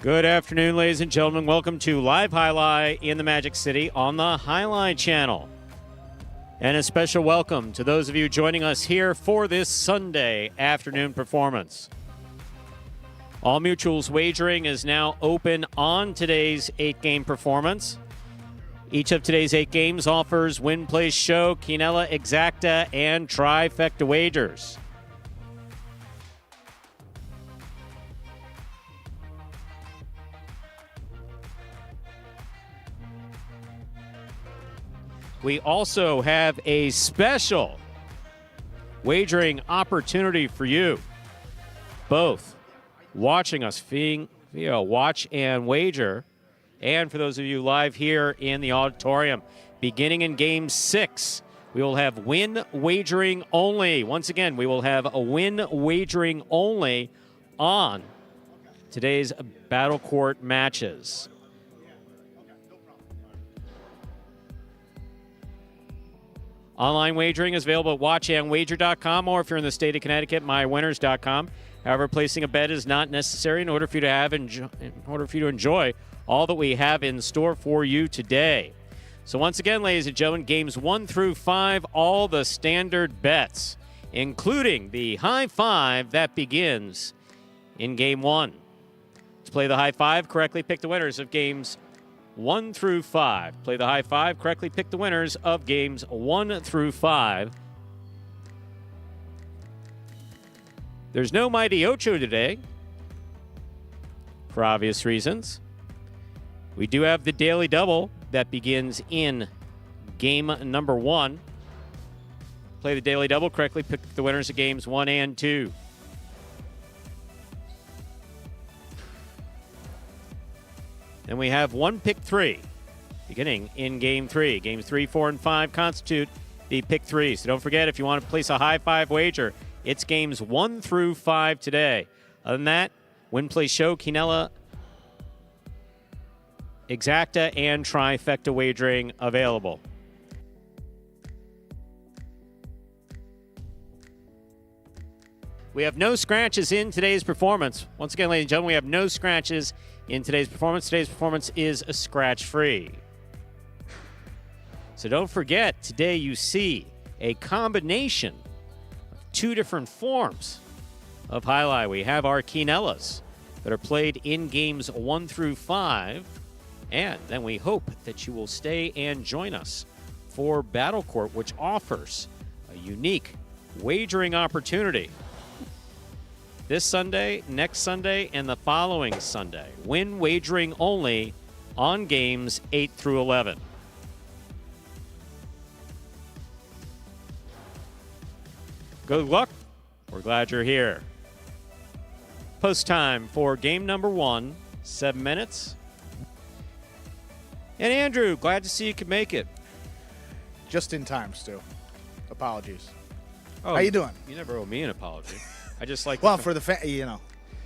Good afternoon, ladies and gentlemen. Welcome to Live Highlight in the Magic City on the Highlight Channel. And a special welcome to those of you joining us here for this Sunday afternoon performance. All Mutual's wagering is now open on today's 8-game performance. Each of today's 8 games offers win, place, show, quinella, exacta, and trifecta wagers. We also have a special wagering opportunity for you, both watching us via Watch and Wager, and for those of you live here in the auditorium. Beginning in Game 6, we will have win wagering only. Once again, we will have a win wagering only on today's Battle Court matches. Online wagering is available at watchandwager.com, or if you're in the state of Connecticut, mywinners.com. However, placing a bet is not necessary in order for you to enjoy all that we have in store for you today. So once again, ladies and gentlemen, games 1 through 5, all the standard bets, including the high five that begins in Game 1. To play the high five, correctly pick the winners of games 1 through 5. Play the high five, correctly pick the winners of games 1 through 5. There's no Mighty Ocho today, for obvious reasons. We do have the Daily Double that begins in game number 1. Play the Daily Double, correctly pick the winners of games 1 and 2. And we have one pick 3 beginning in Game 3. Games 3, 4, and 5 constitute the pick 3. So don't forget, if you want to place a high five wager, it's games 1 through 5 today. Other than that, win, place, show, quinella, exacta, and trifecta wagering available. We have no scratches in today's performance. Once again, ladies and gentlemen, we have no scratches in today's performance. Today's performance is a scratch-free. So don't forget, today you see a combination of 2 different forms of highlight. We have our quinellas that are played in games 1 through 5. And then we hope that you will stay and join us for Battle Court, which offers a unique wagering opportunity this Sunday, next Sunday, and the following Sunday. Win wagering only on games 8 through 11. Good luck. We're glad you're here. Post time for game number 1, 7 minutes. And Andrew, glad to see you could make it. Just in time, Stu. Apologies. Oh, how you doing? You never owe me an apology. I just like. Well, for the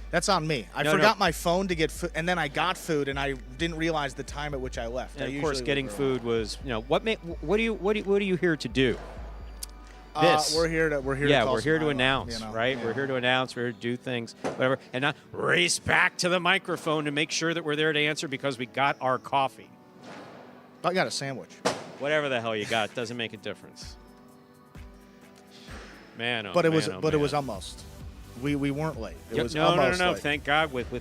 that's on me. I forgot my phone to get food, and then I got food, and I didn't realize the time at which I left. And of course, getting food was, what are you here to do? This. We're here to announce, right? Yeah. We're here to announce. We're here to do things, whatever, and not race back to the microphone to make sure that we're there to answer because we got our coffee. I got a sandwich. Whatever the hell you got doesn't make a difference. Man, it was almost. We weren't late. It was almost no. late. Thank God. With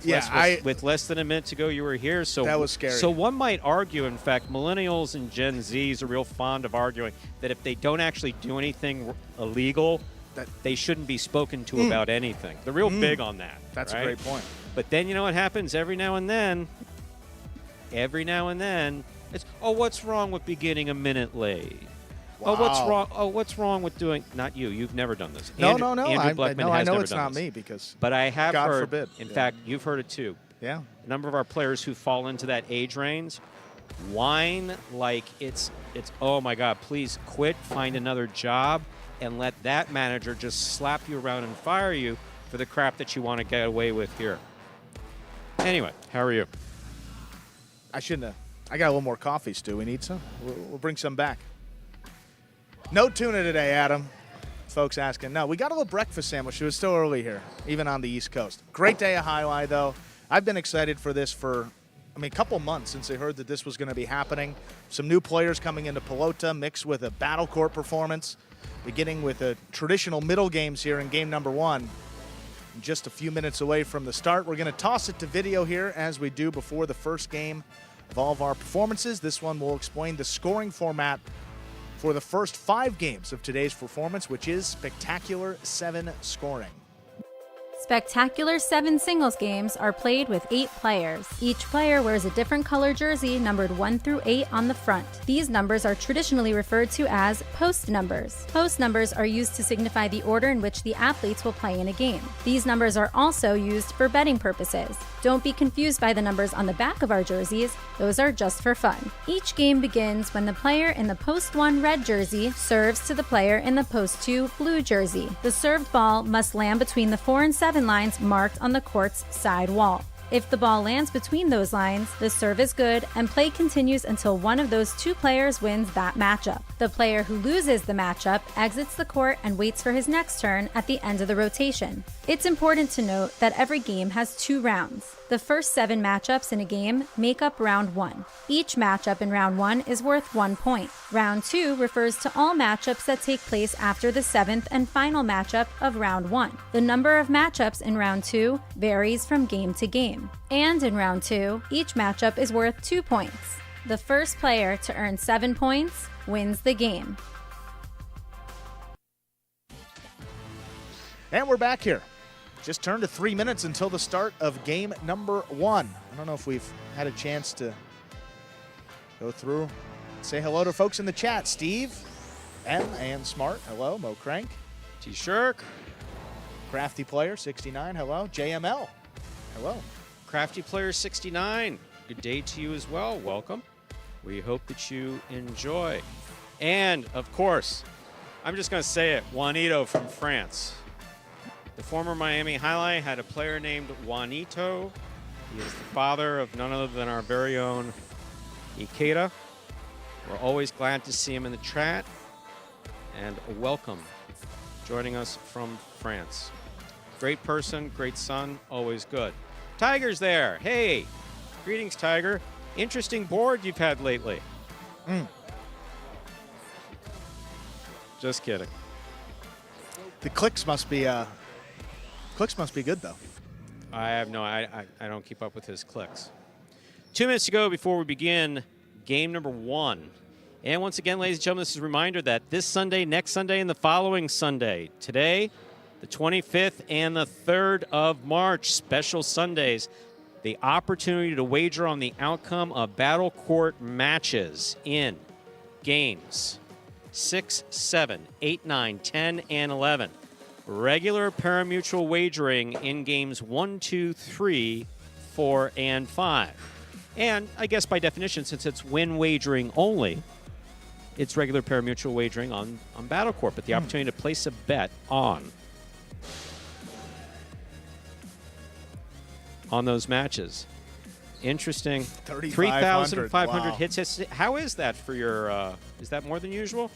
less than a minute to go, you were here. So that was scary. So one might argue, in fact, millennials and Gen Zs are real fond of arguing that if they don't actually do anything illegal, that they shouldn't be spoken to about anything. They're real big on that. That's right? a great point. But then you know what happens every now and then. It's what's wrong with beginning a minute late? Wow. What's wrong with doing? Not you. You've never done this. No. Andrew Bleckman I has know never it's done not this. me because. But I have God heard. forbid. In fact, you've heard it too. Yeah. A number of our players who fall into that age range whine like it's. Oh my God! Please quit. Find another job and let that manager just slap you around and fire you for the crap that you want to get away with here. Anyway, how are you? I shouldn't have. I got a little more coffee, Stu. We need some? We'll bring some back. No tuna today, Adam. Folks asking. No, we got a little breakfast sandwich. It was still early here, even on the East Coast. Great day of highlight, though. I've been excited for this for, a couple months since I heard that this was going to be happening. Some new players coming into Pelota mixed with a battle court performance, beginning with a traditional middle games here in game number 1. Just a few minutes away from the start. We're going to toss it to video here as we do before the first game of all of our performances. This one will explain the scoring format for the first 5 games of today's performance, which is Spectacular 7 scoring. Spectacular 7 singles games are played with 8 players. Each player wears a different color jersey numbered 1 through 8 on the front. These numbers are traditionally referred to as post numbers. Post numbers are used to signify the order in which the athletes will play in a game. These numbers are also used for betting purposes. Don't be confused by the numbers on the back of our jerseys. Those are just for fun. Each game begins when the player in the post 1 red jersey serves to the player in the post 2 blue jersey. The served ball must land between the 4 and 7 lines marked on the court's side wall. If the ball lands between those lines, the serve is good and play continues until one of those 2 players wins that matchup. The player who loses the matchup exits the court and waits for his next turn at the end of the rotation. It's important to note that every game has 2 rounds. The first 7 matchups in a game make up round 1. Each matchup in round 1 is worth 1 point. Round 2 refers to all matchups that take place after the 7th and final matchup of round 1. The number of matchups in round 2 varies from game to game. And in round 2, each matchup is worth 2 points. The first player to earn 7 points wins the game. And we're back here. Just turned to 3 minutes until the start of game number 1. I don't know if we've had a chance to go through, say hello to folks in the chat. Steve, M, and Smart, hello. Mo Crank, T-Shirk, Crafty Player 69, hello. JML, hello. Crafty Player 69, good day to you as well. Welcome. We hope that you enjoy. And, of course, I'm just going to say it, Juanito from France. The former Miami Highlight had a player named Juanito. He is the father of none other than our very own Ikeda. We're always glad to see him in the chat. And welcome, joining us from France. Great person, great son, always good. Tiger's there. Hey, greetings, Tiger. Interesting board you've had lately. Just kidding. The clicks must be good though. I have no, I don't keep up with his clicks. 2 minutes to go before we begin game number 1. And once again, ladies and gentlemen, this is a reminder that this Sunday, next Sunday, and the following Sunday, today, the 25th and the 3rd of March, special Sundays, the opportunity to wager on the outcome of battle court matches in games 6, 7, 8, 9, 10, and 11. Regular pari-mutuel wagering in games 1, 2, 3, 4, and 5. And I guess by definition, since it's win wagering only, it's regular pari-mutuel wagering on battle court, but the opportunity to place a bet on those matches. Interesting. 3,500 wow. hits. How is that for your, is that more than usual?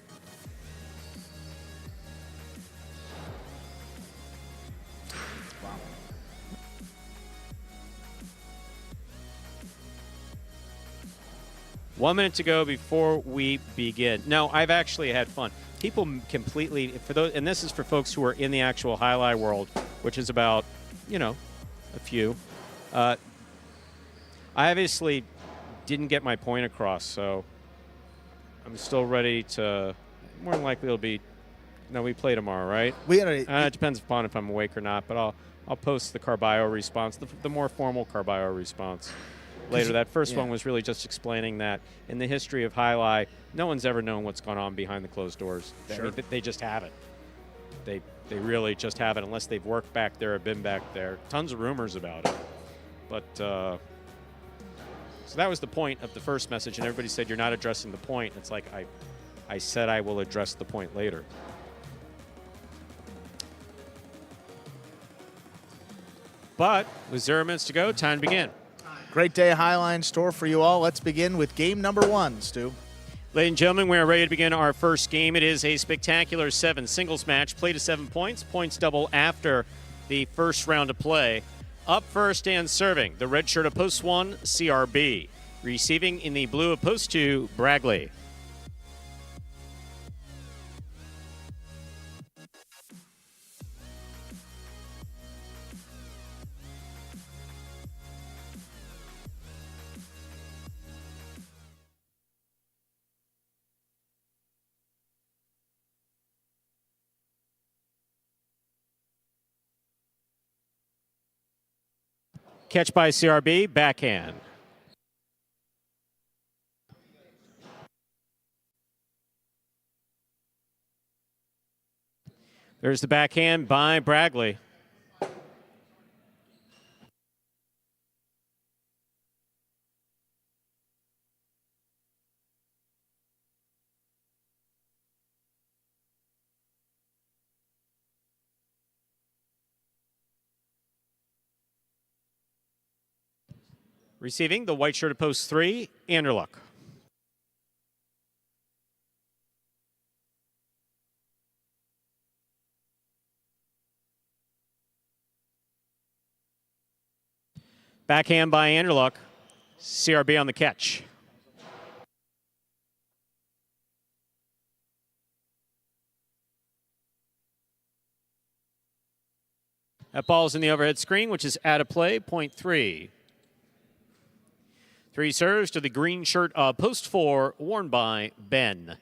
Wow. One minute to go before we begin. No, I've actually had fun. People completely, for those, and this is for folks who are in the actual highlight world, which is about, a few. I obviously didn't get my point across, so I'm still ready to. More than likely it'll be. No, we play tomorrow, right? It depends upon if I'm awake or not, but I'll post the Carballo response, the more formal Carballo response later. That first one was really just explaining that in the history of Highlight, no one's ever known what's gone on behind the closed doors. Sure. I mean, they just haven't. They really just haven't, unless they've worked back there or been back there. Tons of rumors about it. But, so that was the point of the first message, and everybody said, you're not addressing the point. It's like, I said I will address the point later. But with 0 minutes to go, time to begin. Great day of Highline store for you all. Let's begin with game number 1, Stu. Ladies and gentlemen, we are ready to begin our first game. It is a spectacular 7 singles match. Play to 7 points. Points double after the first round of play. Up first and serving, the red shirt of post 1, CRB. Receiving in the blue of post 2, Bragley. Catch by CRB, backhand. There's the backhand by Bragley. Receiving, the white shirt of post 3, Anderluck. Backhand by Anderluck. CRB on the catch. That ball's in the overhead screen, which is out of play, point 3. 3 serves to the green shirt of post 4, worn by Ben.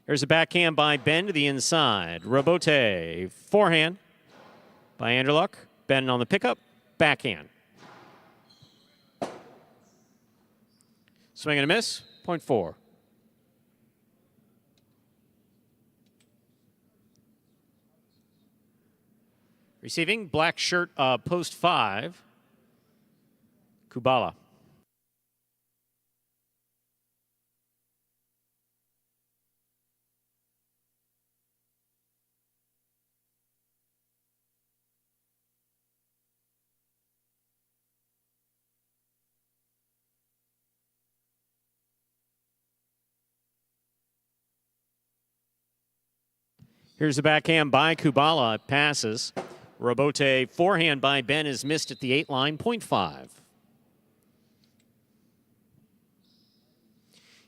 There's a backhand by Ben to the inside. Robote, forehand by Anderluck. Ben on the pickup, backhand. Swing and a miss, point 4. Receiving, black shirt, post 5, Kubala. Here's the backhand by Kubala. It passes. Robote, forehand by Ben is missed at the 8 line, point 5.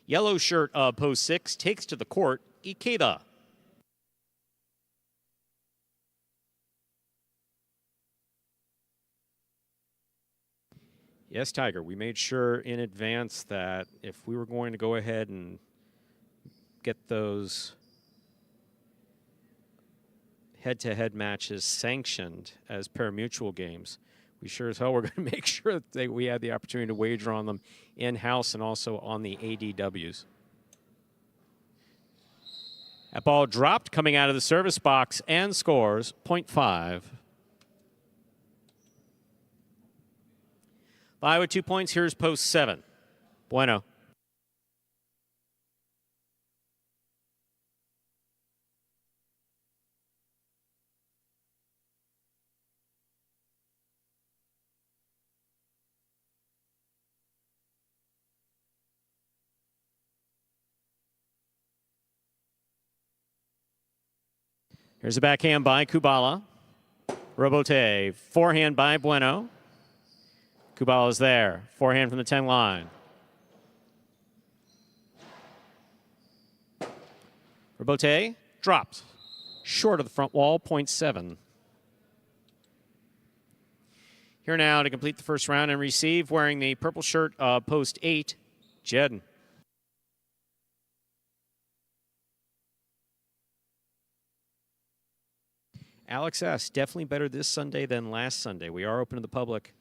Yellow shirt, post 6, takes to the court, Ikeda. Yes, Tiger, we made sure in advance that if we were going to go ahead and get those head-to-head matches sanctioned as pari-mutuel games, we sure as hell were going to make sure that we had the opportunity to wager on them in-house and also on the ADWs. That ball dropped coming out of the service box and scores, point 5. By with 2 points, here's post 7. Bueno. Here's a backhand by Kubala. Robote, forehand by Bueno. Kubala's there. Forehand from the 10 line. Robote drops. Short of the front wall, point 7. Here now to complete the first round and receive, wearing the purple shirt, post 8, Jedden. Alex S., definitely better this Sunday than last Sunday. We are open to the public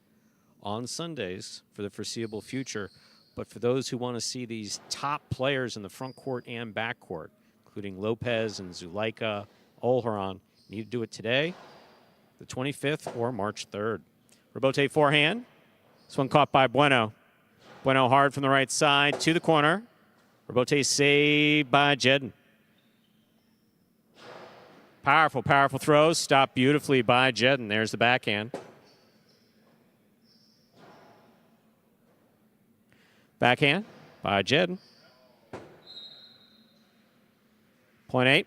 on Sundays for the foreseeable future. But for those who want to see these top players in the front court and back court, including Lopez and Zulaika, Olharan, need to do it today, the 25th, or March 3rd. Robote forehand. This one caught by Bueno. Bueno hard from the right side to the corner. Robote saved by Jedden. Powerful, powerful throws. Stopped beautifully by Jedden. There's the backhand. Backhand by Jedden. Point 8.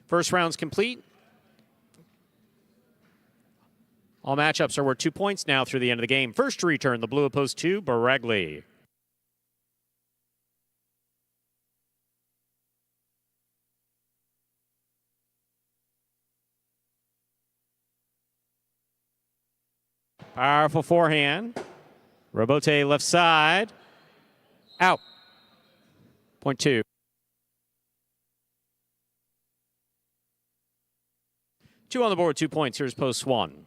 First round's complete. All matchups are worth 2 points now through the end of the game. First to return, the blue opposed to Baregli. Powerful forehand. Robote left side. Out. Point 2. Two on the board, 2 points. Here's post 1.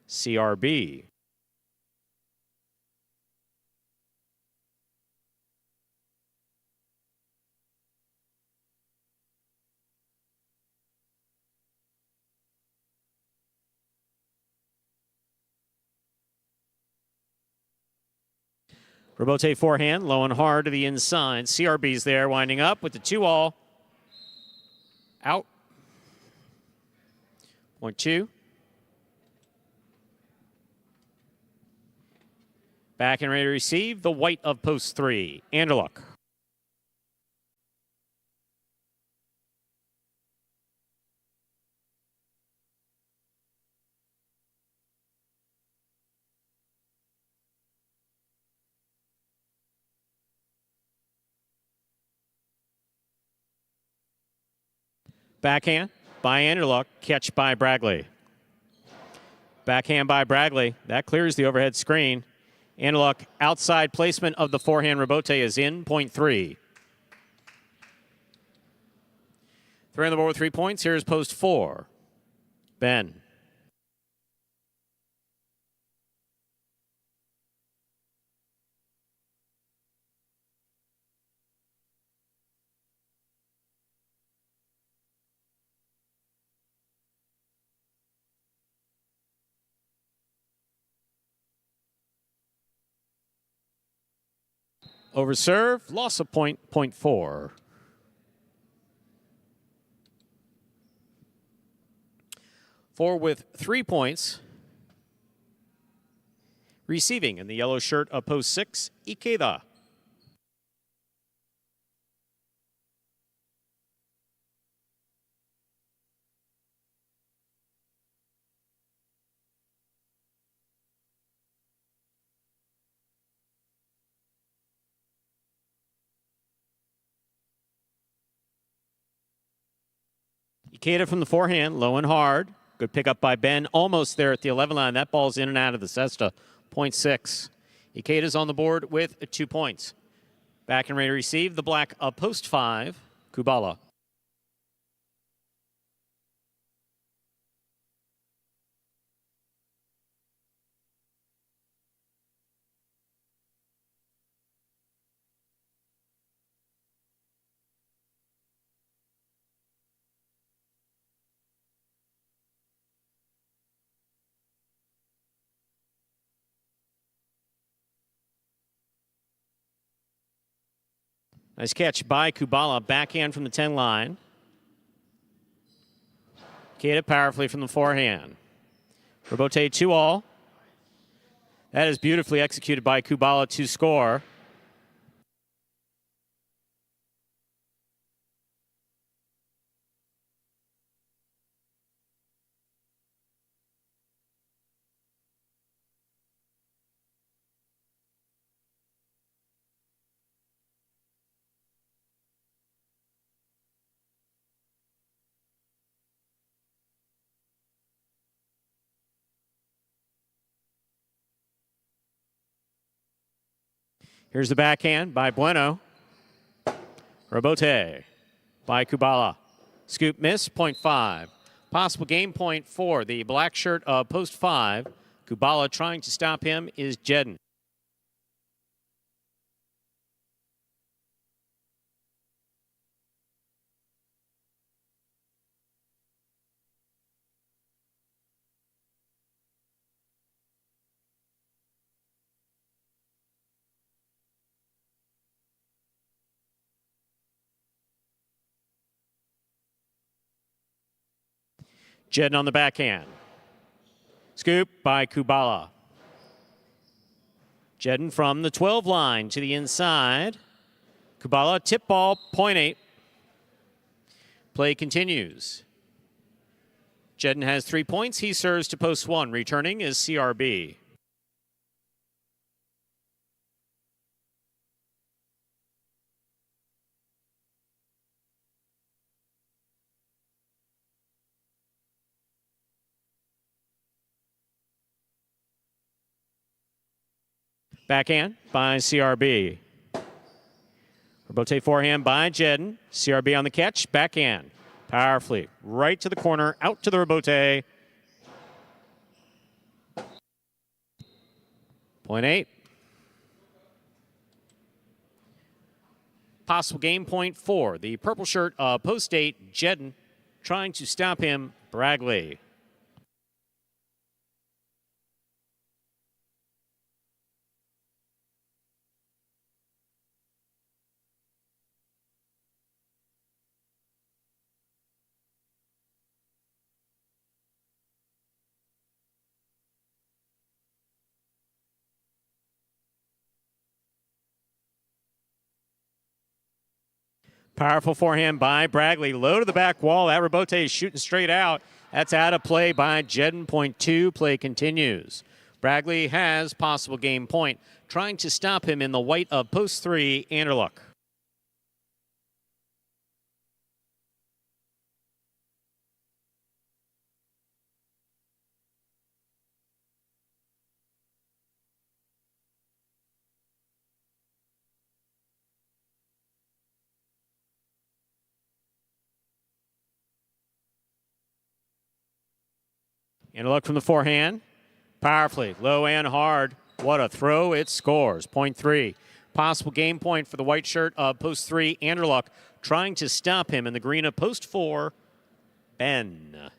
CRB. Robote forehand, low and hard to the inside. CRB's there, winding up with the 2-all. Out. Point 2. Back and ready to receive the white of post 3. Anderluck. Backhand by Anderluck, catch by Baregli. Backhand by Baregli. That clears the overhead screen. Anderluck, outside placement of the forehand Robote is in, point 3. 3 on the board with 3 points. Here's post 4. Ben. Over serve, loss of point 4. Four with 3 points. Receiving in the yellow shirt of post 6, Ikeda. Ikeda from the forehand, low and hard. Good pickup by Ben, almost there at the 11 line. That ball's in and out of the cesta. Point 6. Ikeda's on the board with 2 points. Back and ready to receive the black of post 5, Kubala. Nice catch by Kubala. Backhand from the 10 line. Ikeda powerfully from the forehand. Robote 2-all. That is beautifully executed by Kubala to score. Here's the backhand by Bueno. Robote by Kubala. Scoop miss, point 5. Possible game point for the black shirt of post 5. Kubala trying to stop him is Jedden. Jedden on the backhand. Scoop by Kubala. Jedden from the 12 line to the inside. Kubala, tip ball, point 8. Play continues. Jedden has 3 points. He serves to post 1. Returning is CRB. Backhand by CRB. Rebote forehand by Jedden. CRB on the catch. Backhand. Powerfully. Right to the corner. Out to the rebote. Point 8. Possible game point 4. The purple shirt of post 8. Jedden trying to stop him. Bragley. Powerful forehand by Bragley. Low to the back wall. That rebote is shooting straight out. That's out of play by Jedden. Point 2. Play continues. Bragley has possible game point. Trying to stop him in the white of post 3. Anderluck. Anderluck from the forehand. Powerfully, low and hard. What a throw, it scores. Point 3. Possible game point for the white shirt of post 3. Anderluck trying to stop him in the green of post 4. Ben.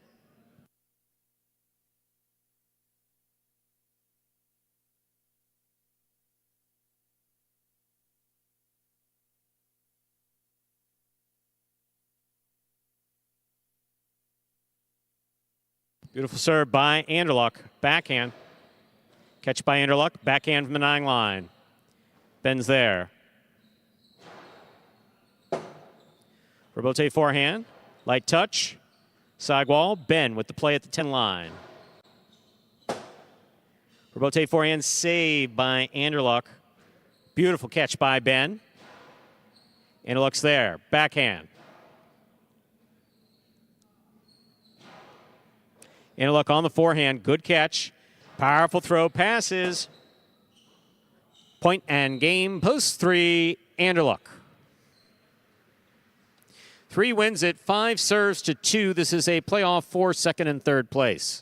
Beautiful serve by Anderluck. Backhand. Catch by Anderluck. Backhand from the 9 line. Ben's there. Rebote forehand. Light touch. Sidewall. Ben with the play at the 10 line. Rebote forehand save by Anderluck. Beautiful catch by Ben. Anderluck's there. Backhand. Anderluck on the forehand. Good catch. Powerful throw. Passes. Point and game. Post 3. Anderluck. 3 wins it. 5 serves to 2. This is a playoff for second and third place.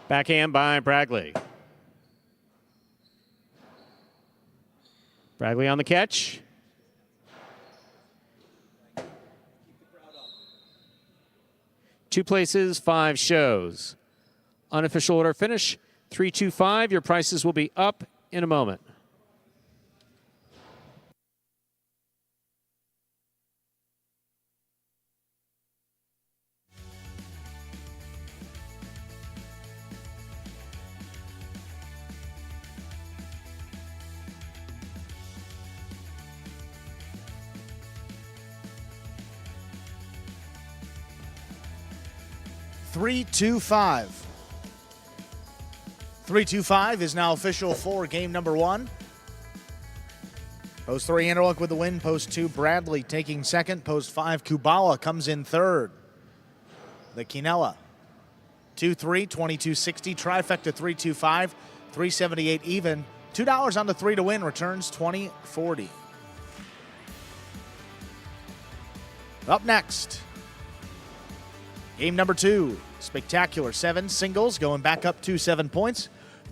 Backhand by Bragley. Bragley on the catch. Two places, 5 shows. Unofficial order finish, 325. Your prices will be up in a moment. Three, 2, 5. 3-2-5 is now official for game number 1. Post 3, Anderluck with the win. Post 2, Bradley taking second. Post 5, Kubala comes in third. The Quinella. 2-3, 22-60. Trifecta 3-2-5, 378 even. $2 on the 3 to win. Returns 20-40. Up next, game number 2. Spectacular 7 singles going back up to 7 points.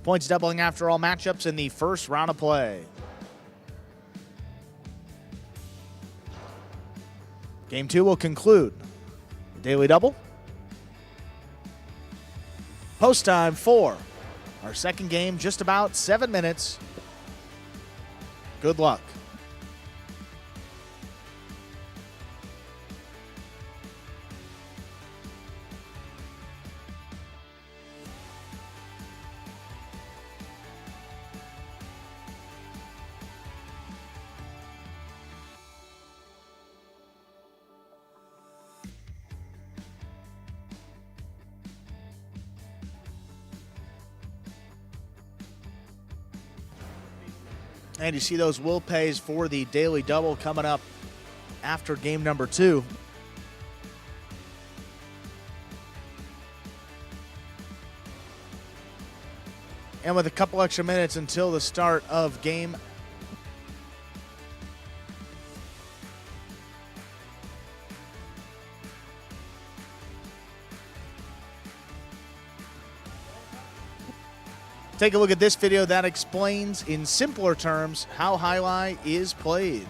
Points doubling after all matchups in the first round of play. Game 2 will conclude the daily double. Post time for our second game, just about 7 minutes. Good luck. And you see those will pays for the daily double coming up after game number 2. And with a couple extra minutes until the start of game take a look at this video that explains in simpler terms how highlight is played.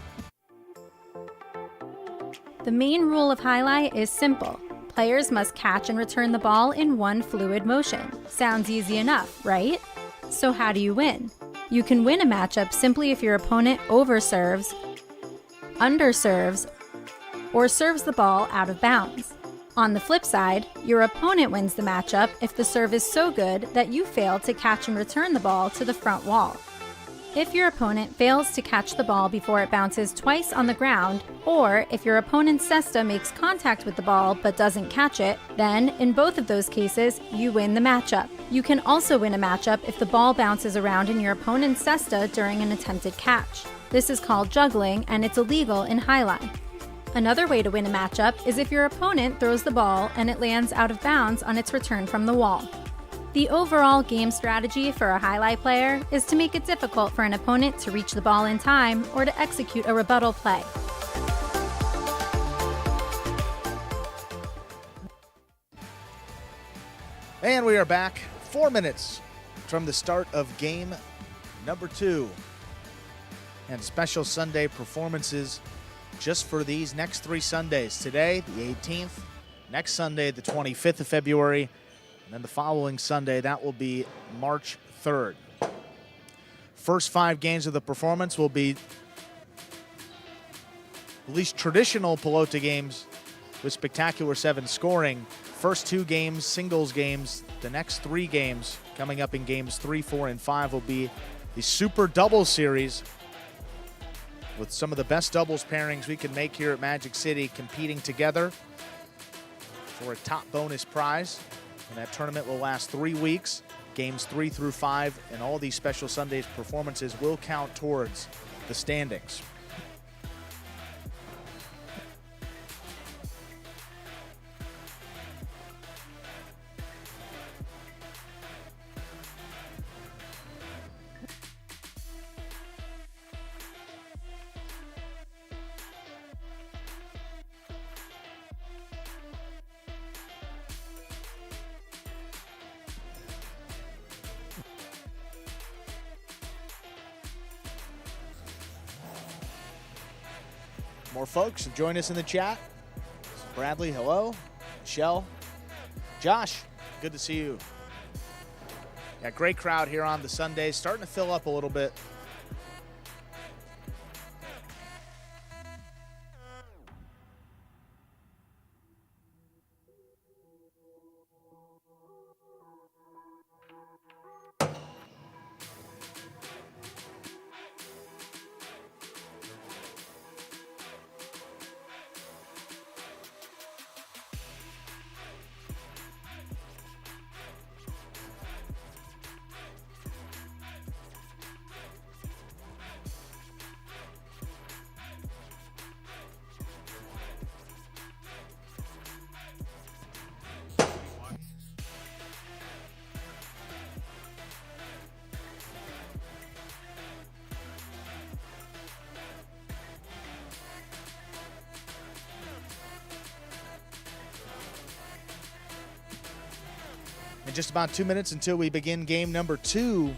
The main rule of highlight is simple. Players must catch and return the ball in one fluid motion. Sounds easy enough, right? So how do you win? You can win a matchup simply if your opponent overserves, underserves, or serves the ball out of bounds. On the flip side, your opponent wins the matchup if the serve is so good that you fail to catch and return the ball to the front wall. If your opponent fails to catch the ball before it bounces twice on the ground, or if your opponent's cesta makes contact with the ball but doesn't catch it, then in both of those cases, you win the matchup. You can also win a matchup if the ball bounces around in your opponent's cesta during an attempted catch. This is called juggling, and it's illegal in highlight. Another way to win a matchup is if your opponent throws the ball and it lands out of bounds on its return from the wall. The overall game strategy for a highlight player is to make it difficult for an opponent to reach the ball in time or to execute a rebuttal play. And we are back 4 minutes from the start of game number 2. And special Sunday performances just for these next 3 Sundays. Today, the 18th, next Sunday, the 25th of February, and then the following Sunday, that will be March 3rd. First 5 games of the performance will be at least traditional Pelota games with spectacular 7 scoring. First 2 games, singles games. The next 3 games coming up in games 3, 4, and 5 will be the Super Double Series, with some of the best doubles pairings we can make here at Magic City competing together for a top bonus prize. And that tournament will last 3 weeks. Games 3 through 5 and all these special Sundays performances will count towards the standings. More folks have joined us in the chat. Bradley, hello. Michelle, Josh, good to see you. Yeah, great crowd here on the Sundays. Starting to fill up a little bit. just about 2 minutes until we begin game number 2.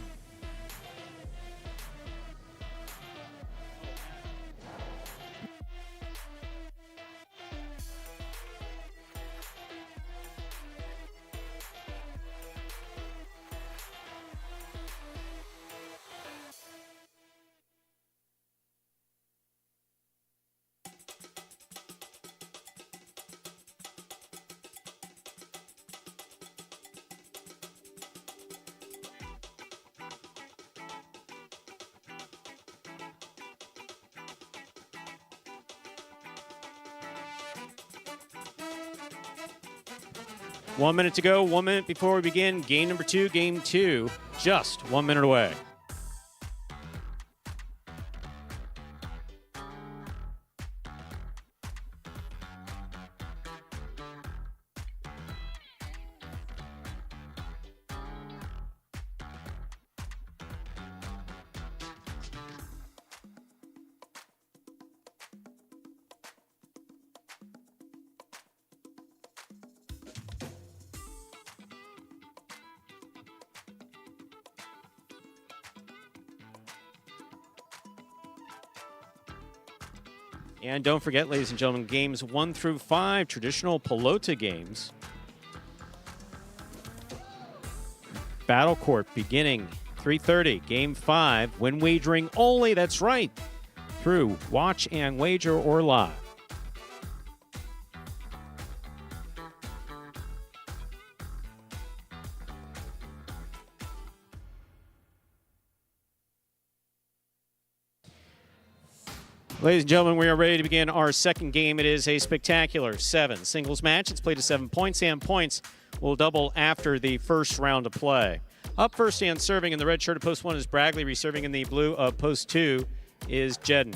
One minute to go, 1 minute before we begin game number 2, game 2, just 1 minute away. And don't forget, ladies and gentlemen, games 1 through 5, traditional Pelota games. Battle Court beginning 3:30, game 5, win wagering only, that's right, through Watch and Wager or live. Ladies and gentlemen, we are ready to begin our second game. It is a spectacular 7 singles match. It's played to 7 points, and points will double after the first round of play. Up first and serving in the red shirt of post 1 is Bragley. Reserving in the blue of post 2 is Jedden.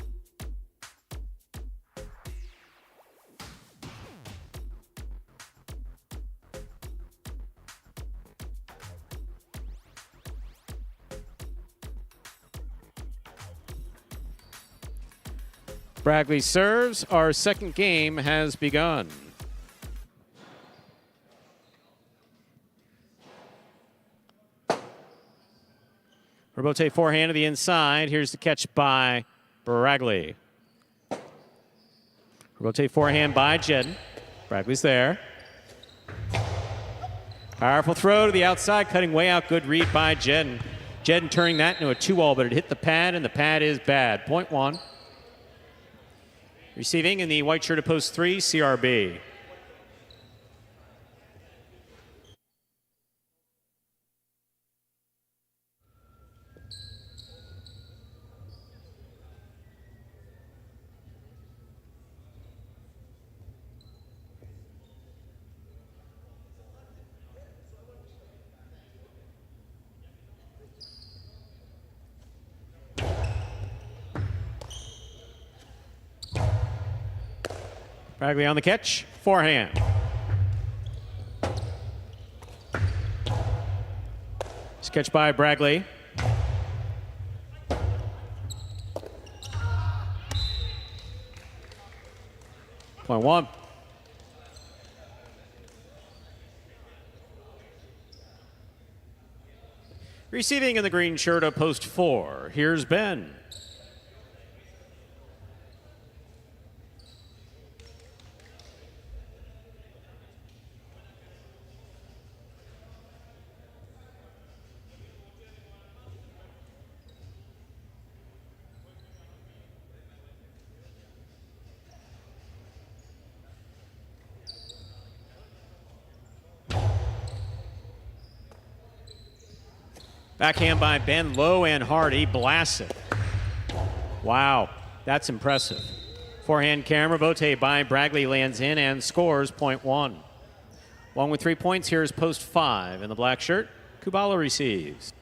Bragley serves. Our second game has begun. Robote forehand to the inside. Here's the catch by Bragley. Robote forehand by Jedden. Bragley's there. Powerful throw to the outside, cutting way out. Good read by Jedden. Jedden turning that into a 2-all, but it hit the pad, and the pad is bad. Point 1. Receiving in the white shirt of post 3, CRB. Bragley on the catch, forehand. It's catch by Bragley. Point 1. Receiving in the green shirt of post 4, here's Ben. Backhand by Ben, low and hard. He blasts it. Wow, that's impressive. Forehand camera, Bote by Bragley lands in and scores point 1. Along with 3 points, here is post 5 in the black shirt. Kubala receives.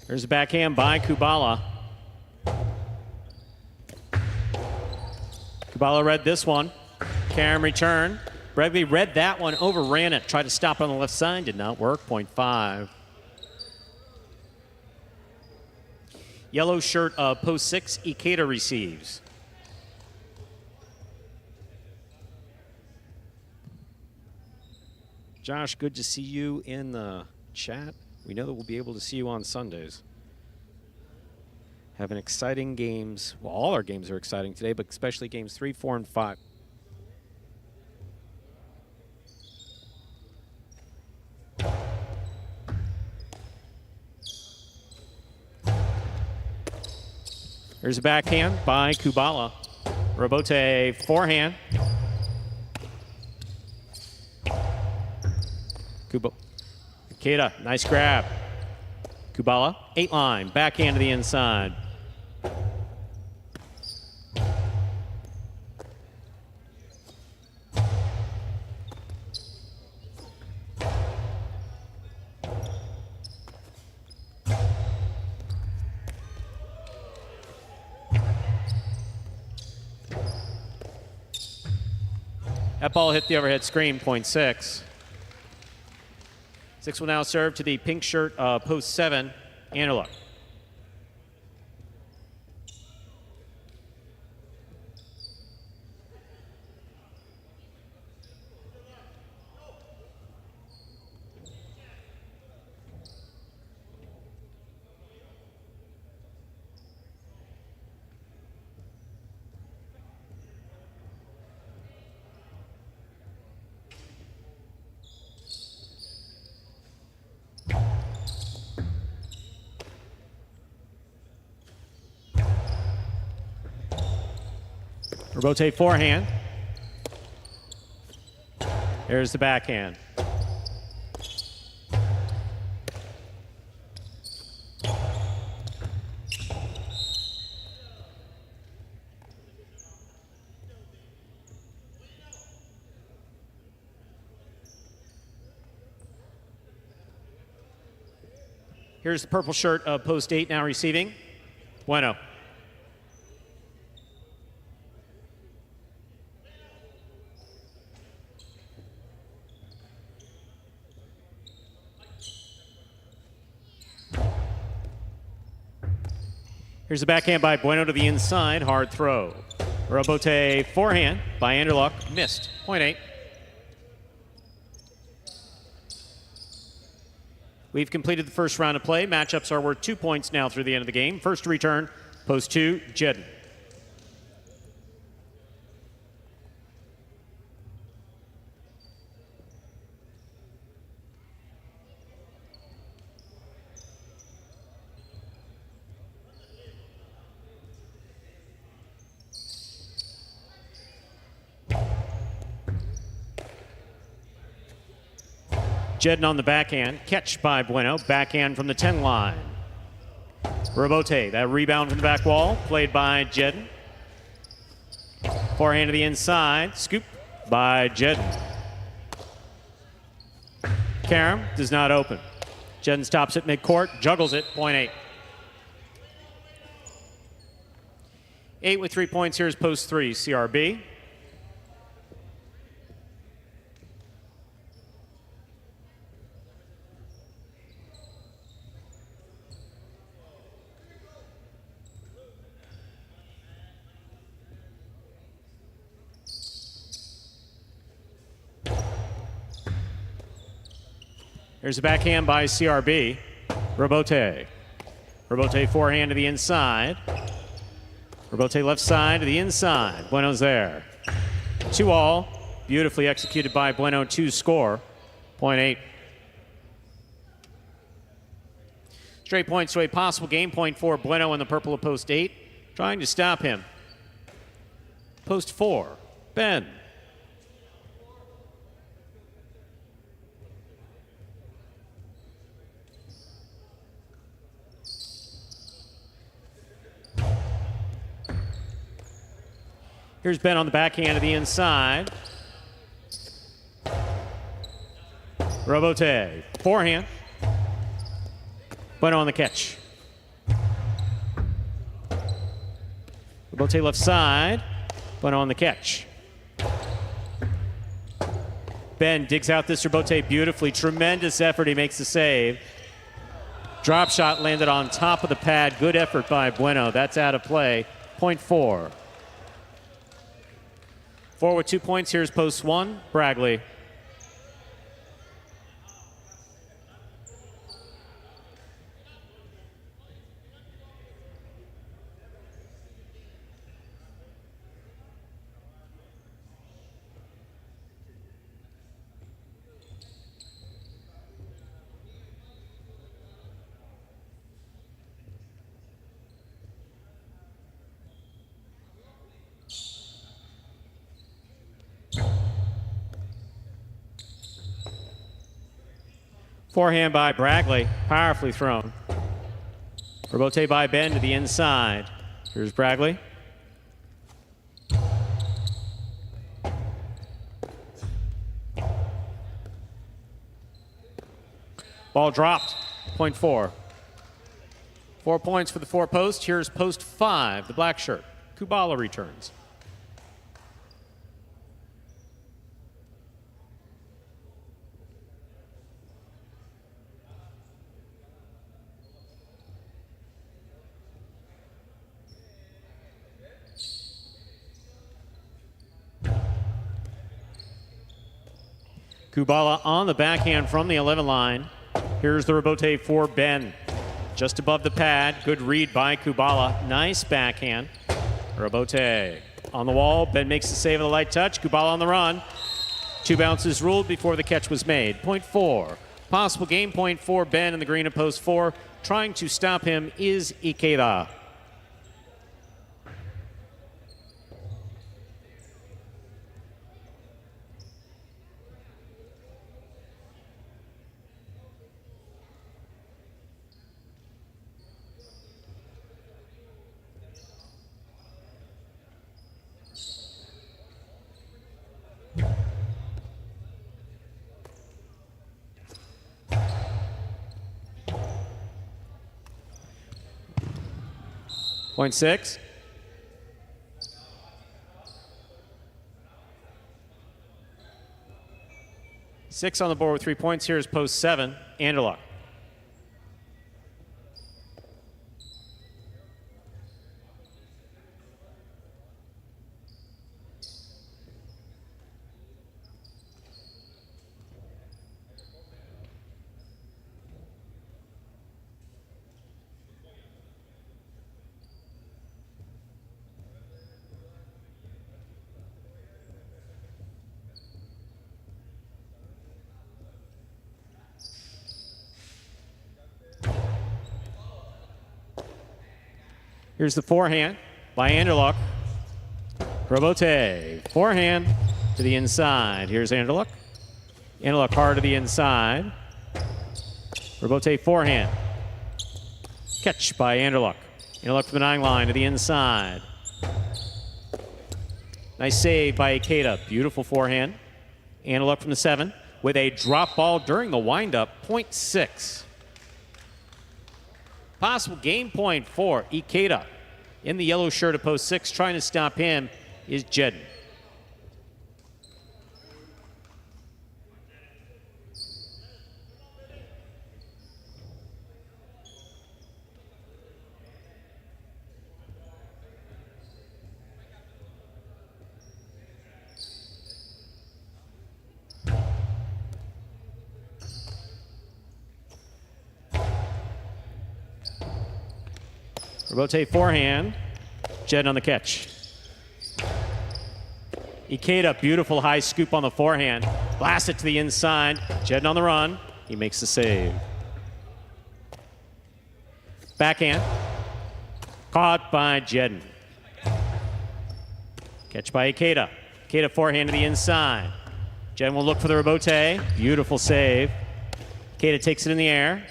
There's a backhand by Kubala. Kubala read this one. Karam return. Bradley read that one, overran it, tried to stop on the left side, did not work, 0.5. Yellow shirt of post 6, Ikeda receives. Josh, good to see you in the chat. We know that we'll be able to see you on Sundays. Having exciting games. Well, all our games are exciting today, but especially games 3, 4, and 5. There's a backhand by Kubala. Robote forehand. Ikeda, nice grab. Kubala, 8 line, backhand to the inside. That ball hit the overhead screen, 0.6. 6 will now serve to the pink shirt, post 7, Anderluck. Robote forehand. There's the backhand. Here's the purple shirt of post 8 now receiving. Bueno. Here's the backhand by Bueno to the inside, hard throw. Robote forehand by Anderluck, missed, 0.8. We've completed the first round of play. Matchups are worth 2 points now through the end of the game. First to return, post 2, Jedden. Jedden on the backhand. Catch by Bueno. Backhand from the 10 line. Robote, that rebound from the back wall. Played by Jedden. Forehand to the inside. Scoop by Jedden. Karam does not open. Jedden stops at midcourt. Juggles it. 0.8. 8 with 3 points. Here's post 3, CRB. There's a backhand by CRB. Robote. Robote forehand to the inside. Robote left side to the inside. Bueno's there. 2-all. Beautifully executed by Bueno. 2 score. 0.8. Straight points to a possible game. 0.4. Bueno in the purple of post 8. Trying to stop him. Post 4. Ben. Here's Ben on the backhand to the inside. Robote, forehand. Bueno on the catch. Robote left side. Bueno on the catch. Ben digs out this Robote beautifully. Tremendous effort. He makes the save. Drop shot landed on top of the pad. Good effort by Bueno. That's out of play. Point 4. 4 with 2 points. Here's post 1. Bragley. Forehand by Bragley, powerfully thrown. Robote by Ben to the inside. Here's Bragley. Ball dropped, point 4. 4 points for the 4 post. Here's post 5, the black shirt. Kubala returns. Kubala on the backhand from the 11 line. Here's the Robote for Ben. Just above the pad. Good read by Kubala. Nice backhand. Robote on the wall. Ben makes the save of the light touch. Kubala on the run. 2 bounces ruled before the catch was made. Point 4. Possible game point for Ben in the green at post 4. Trying to stop him is Ikeda. Point 6. Six on the board with 3 points. Here's post 7, Anderluck. Here's the forehand by Anderluck. Robote, forehand to the inside. Here's Anderluck. Anderluck hard to the inside. Robote forehand. Catch by Anderluck. Anderluck from the 9 line to the inside. Nice save by Ikeda. Beautiful forehand. Anderluck from the 7 with a drop ball during the windup. Point 6. Possible game point for Ikeda. In the yellow shirt at post 6, trying to stop him is Jedden. Robote forehand. Jedden on the catch. Ikeda, beautiful high scoop on the forehand. Blast it to the inside. Jedden on the run. He makes the save. Backhand. Caught by Jedden. Catch by Ikeda. Ikeda forehand to the inside. Jedden will look for the Robote. Beautiful save. Ikeda takes it in the air.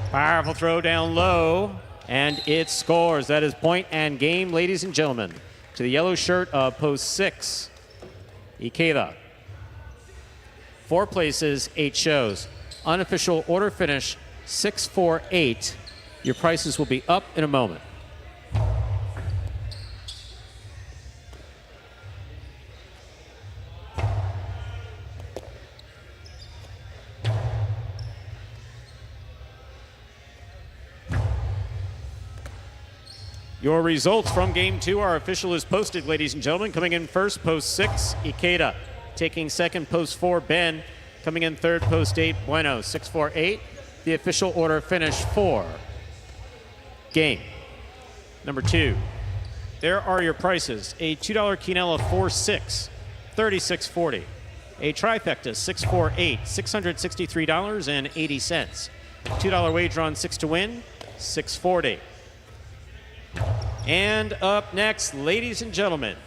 Powerful throw down low. And it scores. That is point and game, ladies and gentlemen. To the yellow shirt of post 6, Ikeda. 4 places, 8 shows. Unofficial order finish, 6-4-8. Your prices will be up in a moment. Your results from Game 2 are official as posted, ladies and gentlemen. Coming in first, post 6, Ikeda. Taking second, post 4, Ben. Coming in third, post 8, Bueno. 6-4-8. The official order finish for game number 2. There are your prices. A $2 quinella 4-6, $36.40. A trifecta 6-4-8, $663.80. $2 wager on 6 to win, $640. And up next, ladies and gentlemen,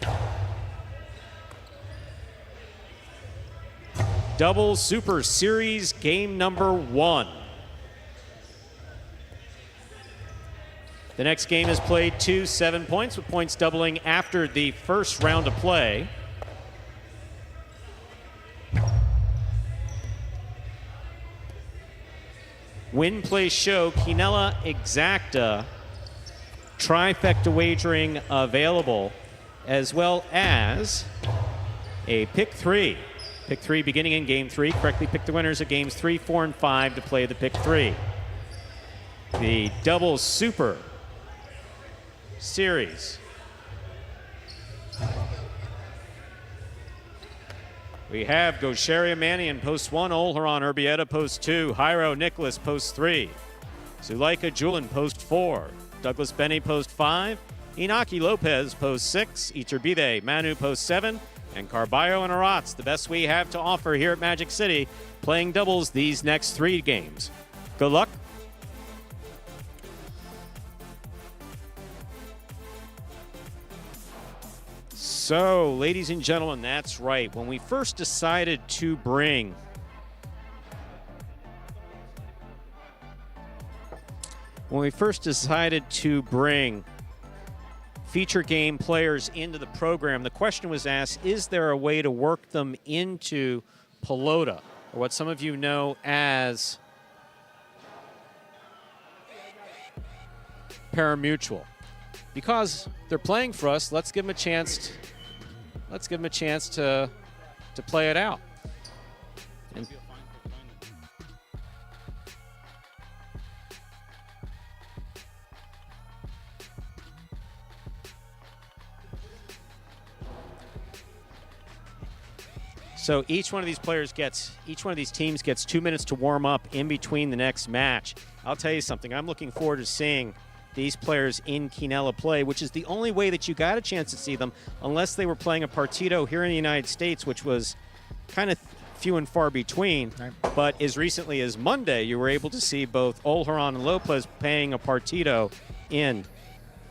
Double Super Series game number 1. The next game is played 7 points, with points doubling after the first round of play. Win, play, show, quinella exacta, trifecta wagering available, as well as a pick 3. Pick 3 beginning in game 3. Correctly pick the winners of games 3, 4, and 5 to play the pick 3. The Double Super Series. We have Gosheria Mannion, post 1, Olheron Urbieta, post 2, Jairo Nicholas, post 3, Zuleika Julin, post 4, Douglas Benny, post 5, Inaki Lopez, post 6, Iturbide Manu, post 7, and Carballo and Aratz, the best we have to offer here at Magic City, playing doubles these next 3 games. Good luck. So, ladies and gentlemen, that's right. When we first decided to bring feature game players into the program, the question was asked, is there a way to work them into Pelota, or what some of you know as Pari-mutuel? Because they're playing for us, let's give them a chance. Let's give them a chance to play it out. And so each one of these teams gets 2 minutes to warm up in between the next match. I'll tell you something. I'm looking forward to seeing these players in quinella play, which is the only way that you got a chance to see them, unless they were playing a partido here in the United States, which was kind of few and far between. Right. But as recently as Monday, you were able to see both Olheron and Lopez playing a partido in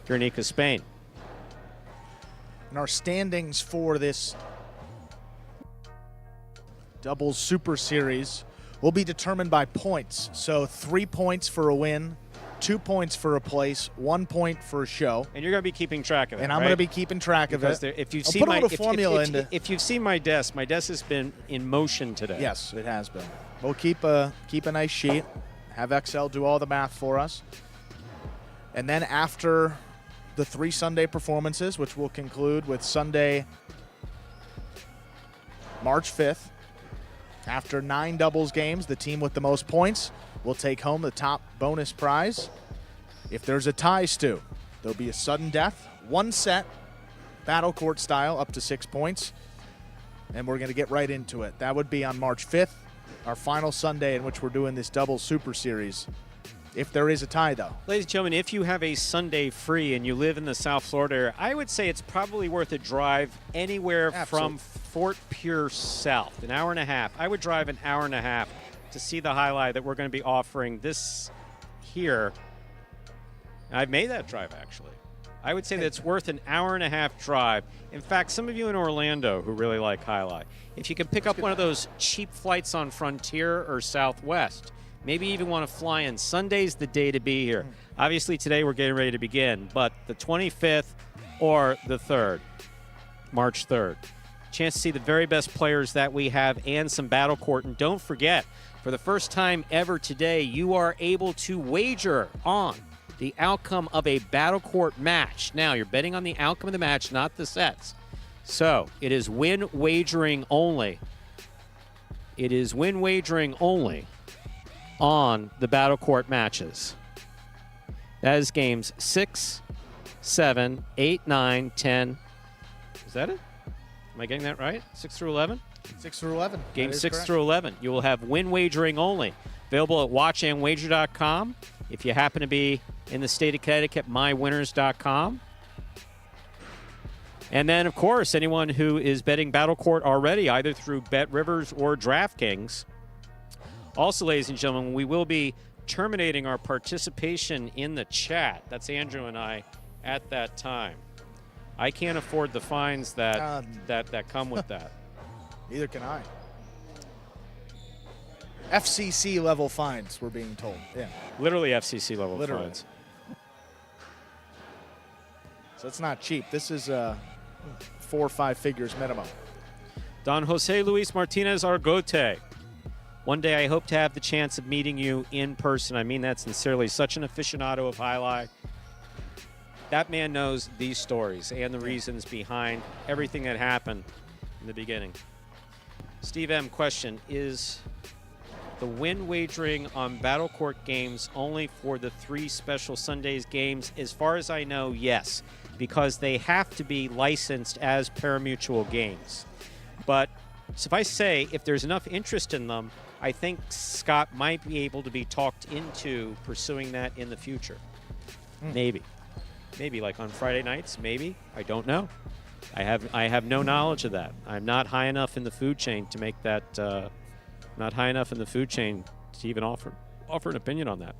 Guernica, Spain. And our standings for this Doubles Super Series will be determined by points. So 3 points for a win, 2 points for a place, 1 point for a show. And you're going to be keeping track of it, and I'm going to be keeping track of it. If you've seen my desk has been in motion today. Yes, it has been. We'll keep a nice sheet, have Excel do all the math for us. And then after the 3 Sunday performances, which will conclude with Sunday, March 5th, after 9 doubles games, the team with the most points will take home the top bonus prize. If there's a tie, Stu, there'll be a sudden death, 1 set, battle court style, up to 6 points. And we're going to get right into it. That would be on March 5th, our final Sunday in which we're doing this Double Super Series. If there is a tie, though. Ladies and gentlemen, if you have a Sunday free and you live in the South Florida area, I would say it's probably worth a drive anywhere from Fort Pierce south, an hour and a half. I would drive an hour and a half to see the highlight that we're going to be offering this here. I've made that drive, actually. I would say that it's worth an hour and a half drive. In fact, some of you in Orlando who really like highlight, if you can pick up one of those cheap flights on Frontier or Southwest, maybe even want to fly in, Sunday's the day to be here. Obviously, today we're getting ready to begin, but the 25th or the 3rd, March 3rd. Chance to see the very best players that we have and some battle court. And don't forget, for the first time ever today, you are able to wager on the outcome of a battle court match. Now, you're betting on the outcome of the match, not the sets. So, it is win wagering only. It is win wagering only on the battle court matches. That is games 6, 7, 8, 9, 10. Is that it? Am I getting that right? 6 through 11? 6 through 11. Game That is 6 correct. through 11. You will have win wagering only. Available at watchandwager.com. If you happen to be in the state of Connecticut, mywinners.com. And then, of course, anyone who is betting Battle Court already, either through BetRivers or DraftKings. Also, ladies and gentlemen, we will be terminating our participation in the chat. That's Andrew and I at that time. I can't afford the fines that come with that. Neither can I. FCC level fines, we're being told. Yeah. Literally FCC level Literally. fines. So it's not cheap. This is 4 or 5 figures minimum. Don Jose Luis Martinez Argote. One day I hope to have the chance of meeting you in person. I mean that sincerely. Such an aficionado of highlight. That man knows these stories and the reasons behind everything that happened in the beginning. Steve M. question, is the win wagering on Battle Court games only for the 3 special Sundays games? As far as I know, yes, because they have to be licensed as pari-mutuel games. But suffice to say, if there's enough interest in them, I think Scott might be able to be talked into pursuing that in the future. Maybe like on Friday nights, maybe. I don't know. I have no knowledge of that. I'm not high enough in the food chain to make that. Not high enough in the food chain to even offer an opinion on that.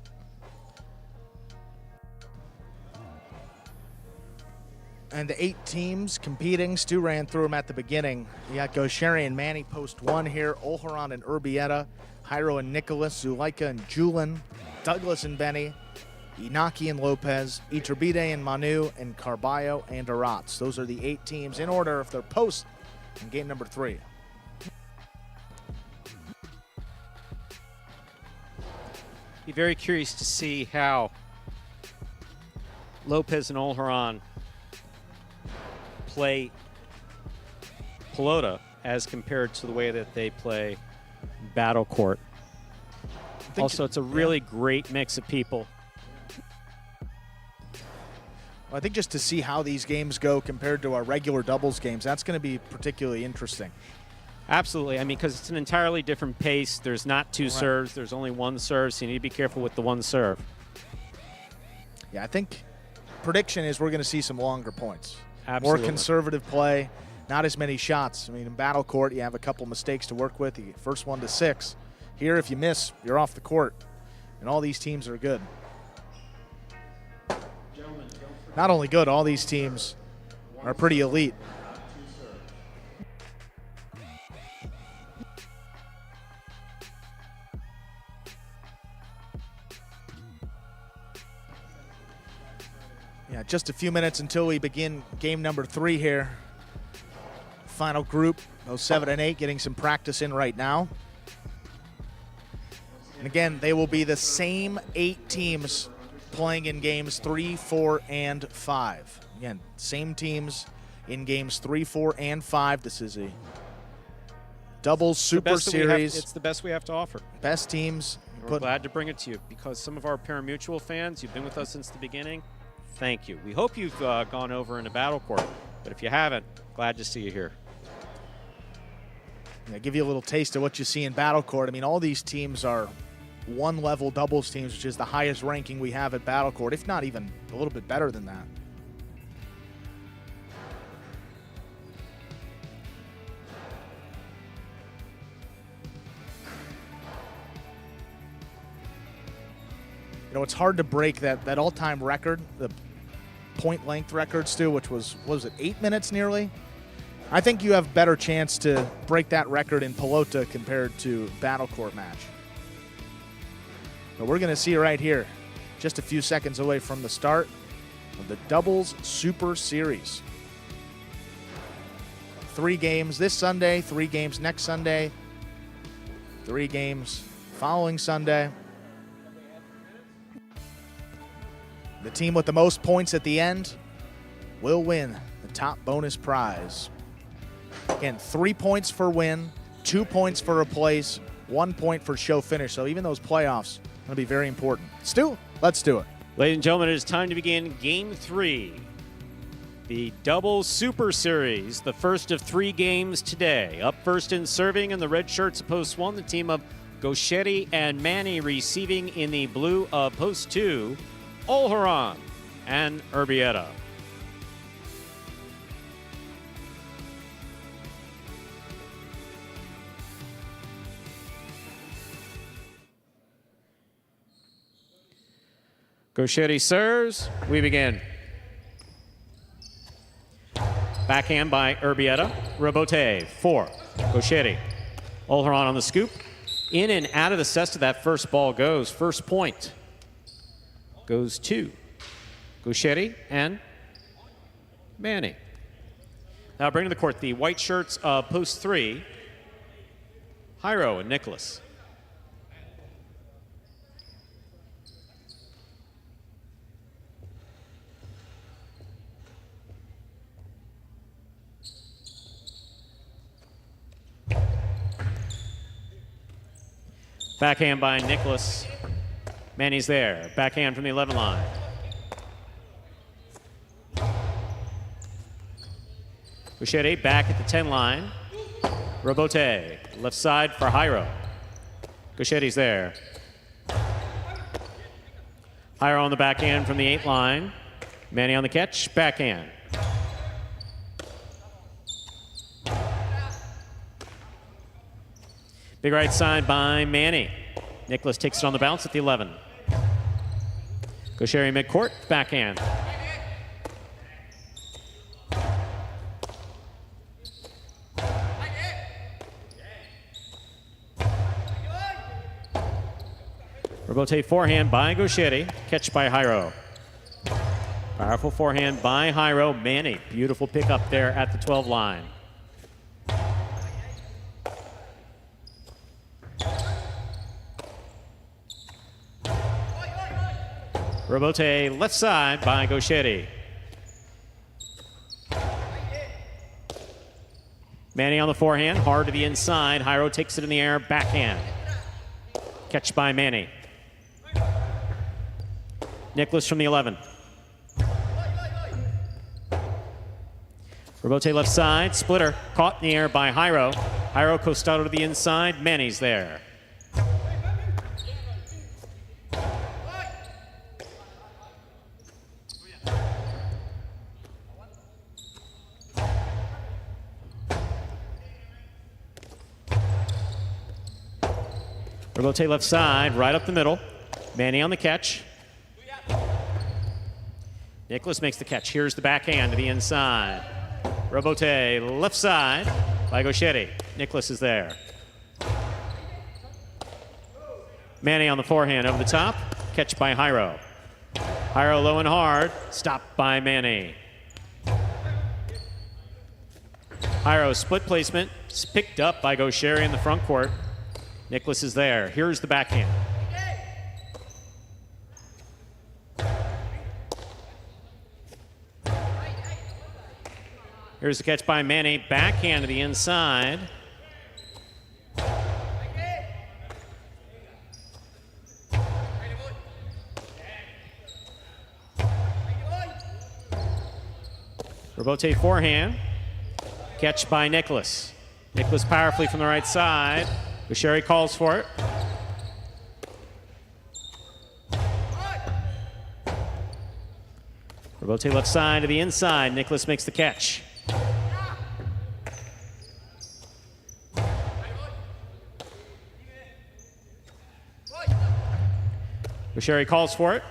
And the 8 teams competing, Stu ran through them at the beginning. You got Gosheri and Manny post 1 here, Olharan and Urbieta, Jairo and Nicholas, Zuleika and Julin, Douglas and Benny, Inaki and Lopez, Iturbide and Manu, and Carballo and Arats. Those are the 8 teams in order if they're post in game number 3. Be very curious to see how Lopez and Olharan play Pelota as compared to the way that they play Battle Court. Also, it's a really great mix of people. Well, I think just to see how these games go compared to our regular doubles games, that's going to be particularly interesting. Absolutely. I mean, because it's an entirely different pace. There's not 2 serves. There's only 1 serve, so you need to be careful with the 1 serve. Yeah, I think prediction is we're going to see some longer points. Absolutely. More conservative play, not as many shots. I mean, in Battle Court, you have a couple mistakes to work with. You get first 1 to 6. Here, if you miss, you're off the court. And all these teams are good. Not only good, all these teams are pretty elite. Yeah, just a few minutes until we begin game number 3 here. Final group, those 7 and 8, getting some practice in right now. And again, they will be the same 8 teams playing in games 3, 4, and 5. Again, same teams in games 3, 4, and 5. This is a doubles super series. It's the best we have to offer. Best teams. We're glad to bring it to you because some of our pari-mutuel fans, you've been with us since the beginning. Thank you. We hope you've gone over into Battle Court, but if you haven't, glad to see you here. Yeah, give you a little taste of what you see in Battle Court. I mean, all these teams are 1-level doubles teams, which is the highest ranking we have at Battle Court, if not even a little bit better than that. You know, it's hard to break that all-time record, the point length record, Stu, which was, what was it, 8 minutes nearly? I think you have better chance to break that record in Pelota compared to Battle Court match. But we're going to see right here, just a few seconds away from the start of the Doubles Super Series. 3 games this Sunday, 3 games next Sunday, 3 games following Sunday. The team with the most points at the end will win the top bonus prize. Again, 3 points for win, 2 points for a place, 1 point for show finish. So even those playoffs are going to be very important. Stu, let's do it. Ladies and gentlemen, it is time to begin Game 3 The double Super Series, the first of 3 games today. Up first in serving in the red shirts of post 1, the team of Gauchetti and Manny receiving in the blue of post 2, Olharan and Urbieta. Gauchetti serves. We begin. Backhand by Urbieta. Robote, 4. Gauchetti. Olharan on the scoop. In and out of the cesta that first ball goes. First point goes to Gauchetti and Manny. Now bringing to the court the white shirts of post 3, Jairo and Nicholas. Backhand by Nicholas. Manny's there. Backhand from the 11 line. Gauchetti back at the 10 line. Robote, left side for Jairo. Gauchetti's there. Jairo on the backhand from the 8 line. Manny on the catch. Backhand. Big right side by Manny. Nicholas takes it on the bounce at the 11. Gauchetti midcourt, backhand. Robote forehand by Gauchetti, catch by Jairo. Powerful forehand by Jairo. Manny, beautiful pickup there at the 12 line. Robote left side by Gauchetti. Manny on the forehand, hard to the inside. Jairo takes it in the air, backhand. Catch by Manny. Nicholas from the 11. Robote left side, splitter, caught in the air by Jairo. Jairo costado to the inside, Manny's there. Robote left side, right up the middle. Manny on the catch. Nicholas makes the catch. Here's the backhand to the inside. Robote left side by Gauchetti. Nicholas is there. Manny on the forehand over the top. Catch by Jairo. Jairo low and hard. Stopped by Manny. Jairo split placement. It's picked up by Gauchetti in the front court. Nicholas is there. Here's the backhand. Here's the catch by Manny. Backhand to the inside. Robote forehand. Catch by Nicholas. Nicholas powerfully from the right side. Gauchetti calls for it. Robote left side to the inside. Nicholas makes the catch. Gauchetti calls for it.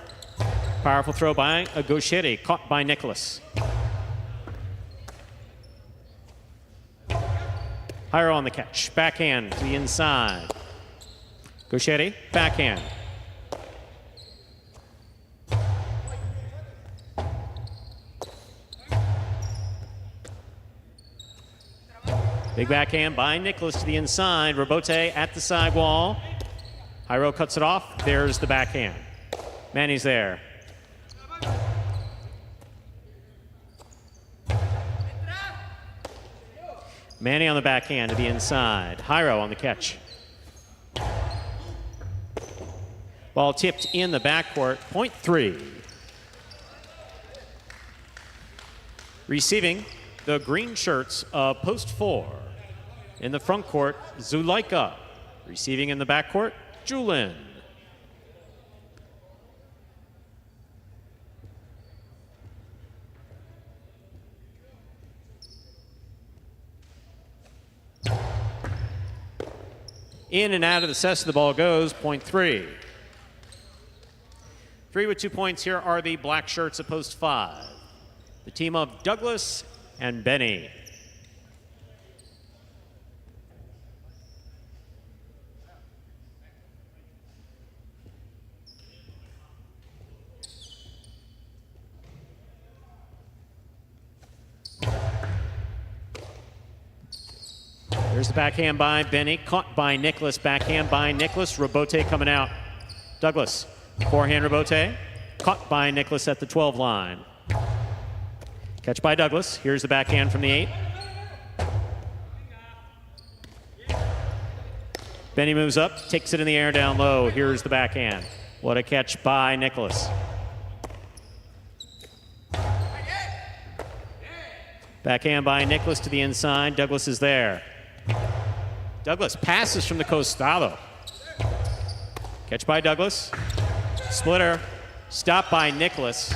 Powerful throw by Gauchetti, caught by Nicholas. Jairo on the catch. Backhand to the inside. Gauchetti, backhand. Big backhand by Nicholas to the inside. Robote at the sidewall. Jairo cuts it off. There's the backhand. Manny's there. Manny on the backhand to the inside. Jairo on the catch. Ball tipped in the backcourt. Point 3. Receiving the green shirts of post 4. In the front court, Zuleika. Receiving in the back court, Julin. In and out of the cess, the ball goes, point 3. 3 with 2 points here are the black shirts of post 5. The team of Douglas and Benny. There's the backhand by Benny, caught by Nicholas. Backhand by Nicholas. Robote coming out. Douglas, forehand Robote, caught by Nicholas at the 12 line. Catch by Douglas. Here's the backhand from the 8. Benny moves up, takes it in the air down low. Here's the backhand. What a catch by Nicholas. Backhand by Nicholas to the inside. Douglas is there. Douglas passes from the costado. Catch by Douglas. Splitter. Stop by Nicholas.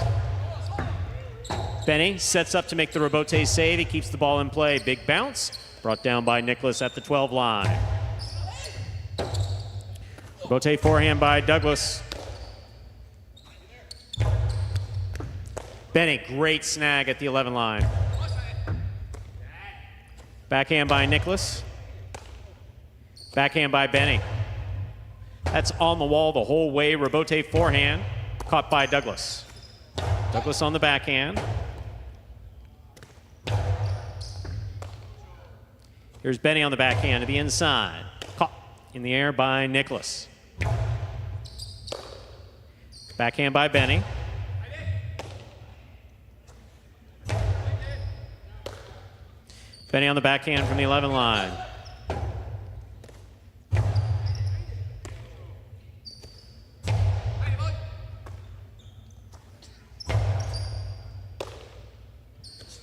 Benny sets up to make the Robote save. He keeps the ball in play. Big bounce. Brought down by Nicholas at the 12 line. Robote forehand by Douglas. Benny, great snag at the 11 line. Backhand by Nicholas. Backhand by Benny. That's on the wall the whole way. Robote forehand, caught by Douglas. Douglas on the backhand. Here's Benny on the backhand to the inside. Caught in the air by Nicholas. Backhand by Benny. Benny on the backhand from the 11 line.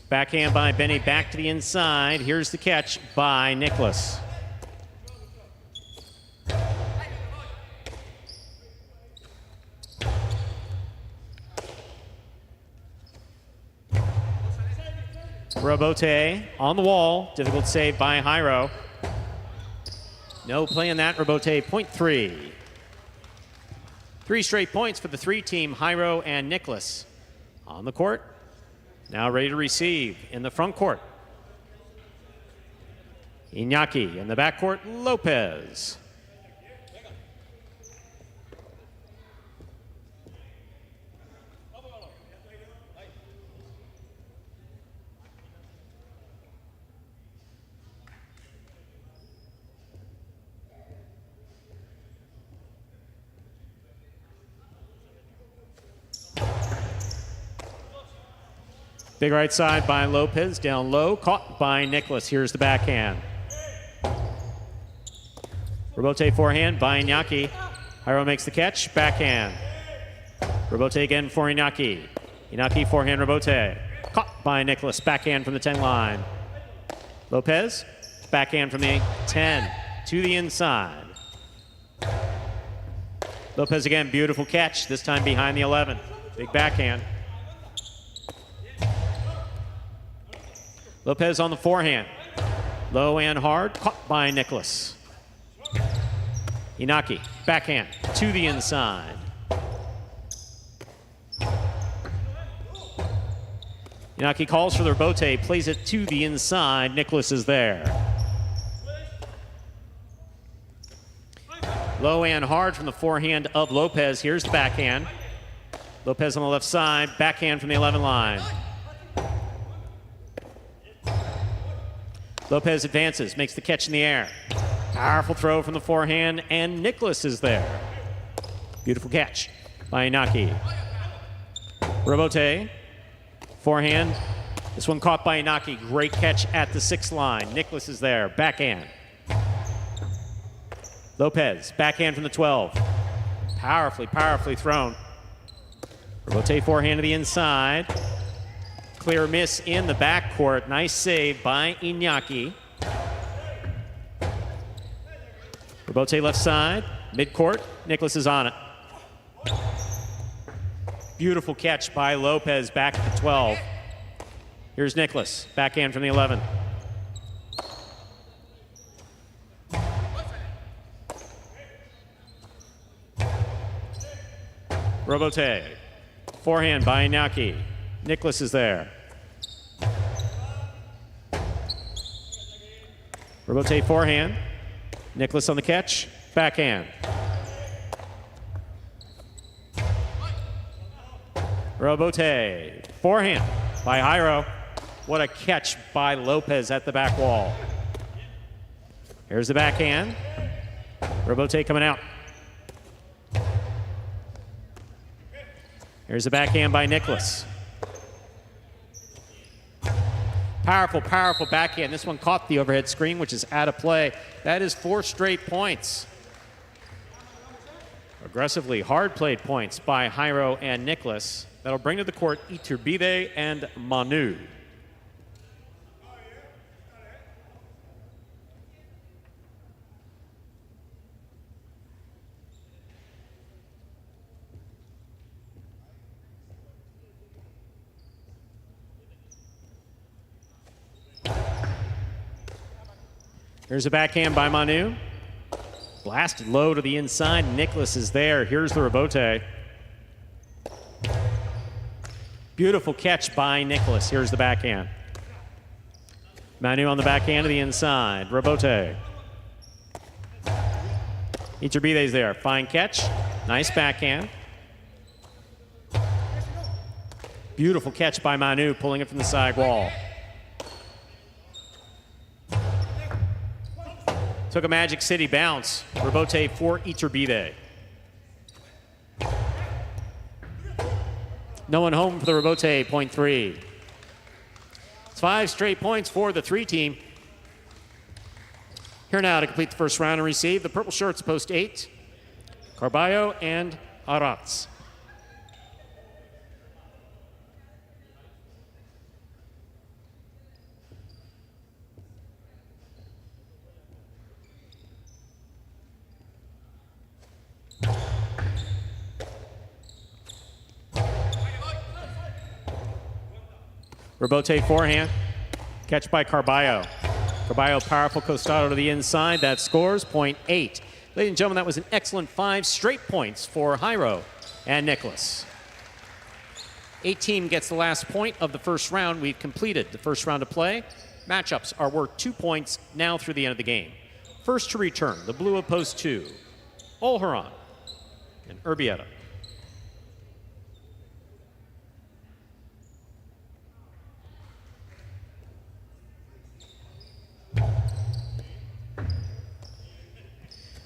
Backhand by Benny, back to the inside. Here's the catch by Nicholas. Robote on the wall. Difficult save by Jairo. No play in that. Robote, point 3. 3 straight points for the 3 team, Jairo and Nicholas. On the court. Now ready to receive in the front court. Iñaki in the back court, Lopez. Big right side by Lopez, down low, caught by Nicholas. Here's the backhand. Robote forehand by Iñaki. Jairo makes the catch, backhand. Robote again for Iñaki. Iñaki forehand Robote. Caught by Nicholas, backhand from the 10 line. Lopez, backhand from the 10 to the inside. Lopez again, beautiful catch, this time behind the 11. Big backhand. Lopez on the forehand. Low and hard, caught by Nicholas. Iñaki, backhand to the inside. Iñaki calls for the Robote, plays it to the inside. Nicholas is there. Low and hard from the forehand of Lopez. Here's the backhand. Lopez on the left side, backhand from the 11 line. Lopez advances, makes the catch in the air. Powerful throw from the forehand, and Nicholas is there. Beautiful catch by Iñaki. Robote, forehand. This one caught by Iñaki. Great catch at the 6 line. Nicholas is there, backhand. Lopez, backhand from the 12. Powerfully thrown. Robote forehand to the inside. Clear miss in the backcourt. Nice save by Iñaki. Robote left side, midcourt. Nicholas is on it. Beautiful catch by Lopez back at the 12. Here's Nicholas, backhand from the 11. Robote, forehand by Iñaki. Nicholas is there. Robote forehand. Nicholas on the catch, backhand. Robote, forehand by Jairo. What a catch by Lopez at the back wall. Here's the backhand. Robote coming out. Here's the backhand by Nicholas. Powerful, powerful backhand. This one caught the overhead screen, which is out of play. That is 4 straight points. Aggressively hard-played points by Jairo and Nicholas. That'll bring to the court Iturbide and Manu. Here's a backhand by Manu. Blasted low to the inside. Nicholas is there. Here's the Robote. Beautiful catch by Nicholas. Here's the backhand. Manu on the backhand to the inside. Robote. Iturbide's there. Fine catch. Nice backhand. Beautiful catch by Manu, pulling it from the side wall. Took a Magic City bounce. Robote for Iturbide. No one home for the Robote, point 3. It's 5 straight points for the 3 team. Here now to complete the first round and receive the purple shirts, post 8, Carballo and Aratz. Robote forehand. Catch by Carballo. Carballo, powerful costado to the inside. That scores, point 8. Ladies and gentlemen, that was an excellent 5 straight points for Jairo and Nicholas. 8 gets the last point of the first round. We've completed the first round of play. Matchups are worth 2 points now through the end of the game. First to return, the blue of post 2, Olheron and Urbieta.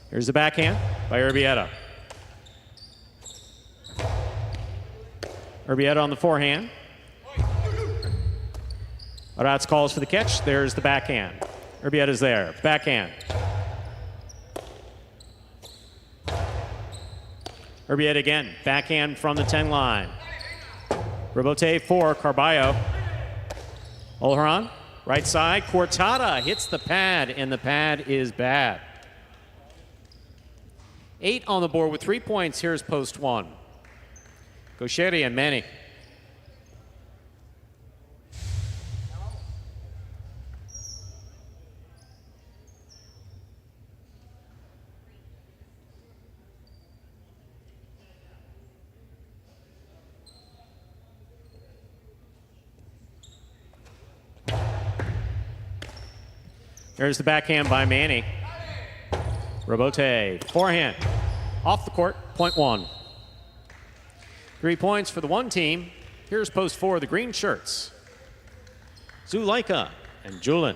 Here's the backhand by Urbieta. Urbieta on the forehand. Aratz calls for the catch. There's the backhand. Urbieta's there. Backhand. Urbieta again. Backhand from the 10 line. Robote for Carballo. Olheron, right side. Cortada hits the pad, and the pad is bad. 8 on the board with 3 points. Here's post 1. Gosheri and Manny. There's the backhand by Manny. Robote, forehand, off the court, point 1. 3 points for the 1 team. Here's post 4, the green shirts. Zulaika and Julin.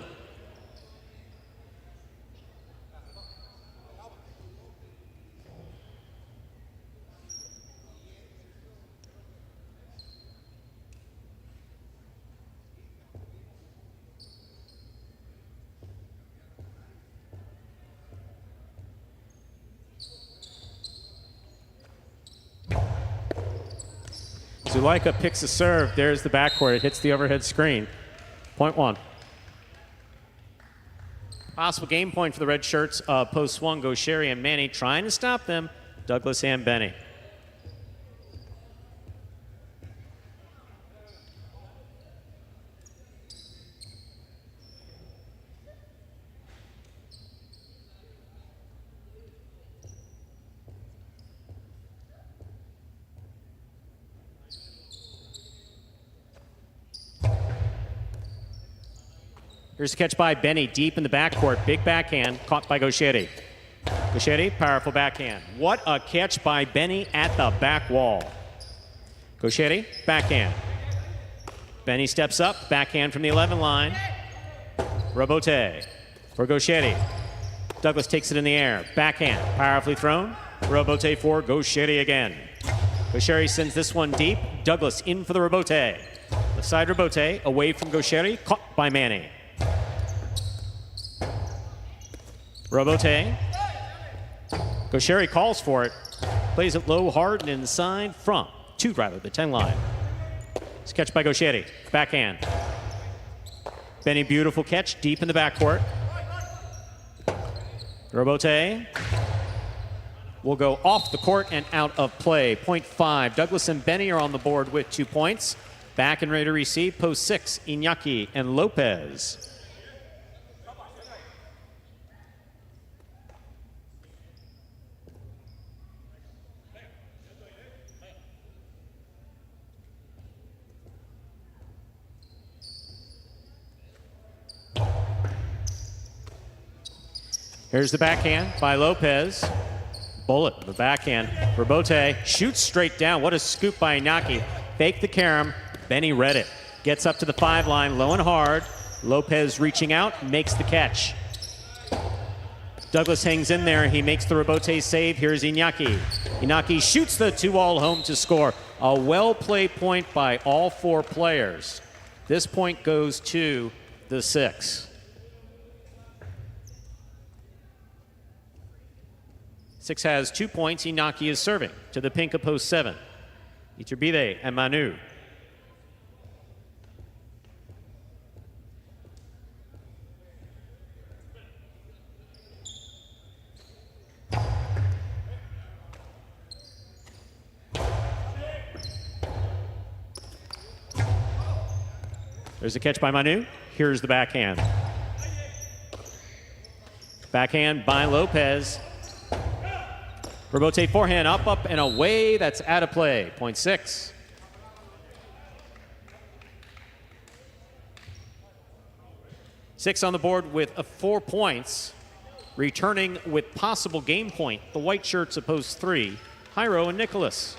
Zuleika picks a serve. There's the backcourt. It hits the overhead screen. Point one. Possible game point for the red shirts of post one. Gaucheri and Manny trying to stop them. Douglas and Benny. Here's a catch by Benny deep in the backcourt. Big backhand caught by Gaucheri. Gaucheri, powerful backhand. What a catch by Benny at the back wall. Gaucheri, backhand. Benny steps up, backhand from the 11 line. Robote for Gaucheri. Douglas takes it in the air. Backhand, powerfully thrown. Robote for Gaucheri again. Gaucheri sends this one deep. Douglas in for the Robote. Left side Robote, away from Gaucheri, caught by Manny. Robote. Gaucheri calls for it. Plays it low, hard, and inside from the 10 line. It's a catch by Gaucheri. Backhand. Benny, beautiful catch deep in the backcourt. Robote will go off the court and out of play. Point 5. Douglas and Benny are on the board with 2 points. Back and ready to receive. Post 6, Iñaki and Lopez. Here's the backhand by Lopez. Bullet, the backhand. Robote shoots straight down. What a scoop by Iñaki. Fake the carom. Benny read it. Gets up to the 5 line, low and hard. Lopez reaching out, makes the catch. Douglas hangs in there. He makes the Robote save. Here's Iñaki. Iñaki shoots the 2-all home to score. A well-played point by all 4 players. This point goes to the 6. 6 has 2 points. Iñaki is serving to the pink of post 7. Iturbide and Manu. There's a catch by Manu. Here's the backhand. Backhand by Lopez. Robote forehand, up, and away. That's out of play. Point 6. Six on the board with 4 points. Returning with possible game point, the white shirts of post 3, Jairo and Nicholas.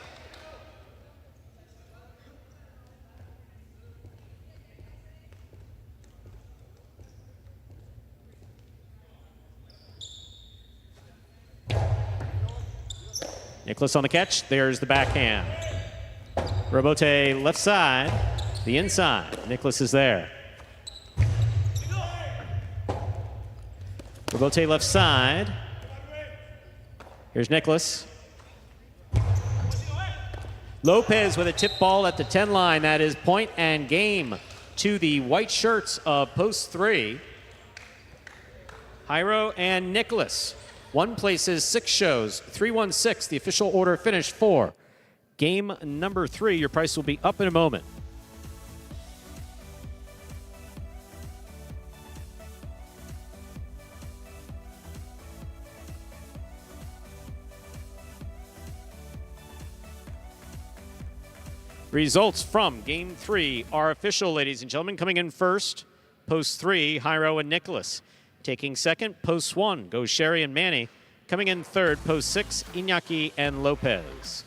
Nicholas on the catch. There's the backhand. Robote left side, the inside. Nicholas is there. Robote left side. Here's Nicholas. Lopez with a tip ball at the 10 line. That is point and game to the white shirts of post 3. Jairo and Nicholas. 1 places, 6 shows, 3-1-6. The official order finished 4. Game number 3. Your price will be up in a moment. Results from Game 3 are official, ladies and gentlemen. Coming in first, post 3, Jairo and Nicholas. Taking second, post 1, Gaucheri and Manny. Coming in third, post 6, Iñaki and Lopez.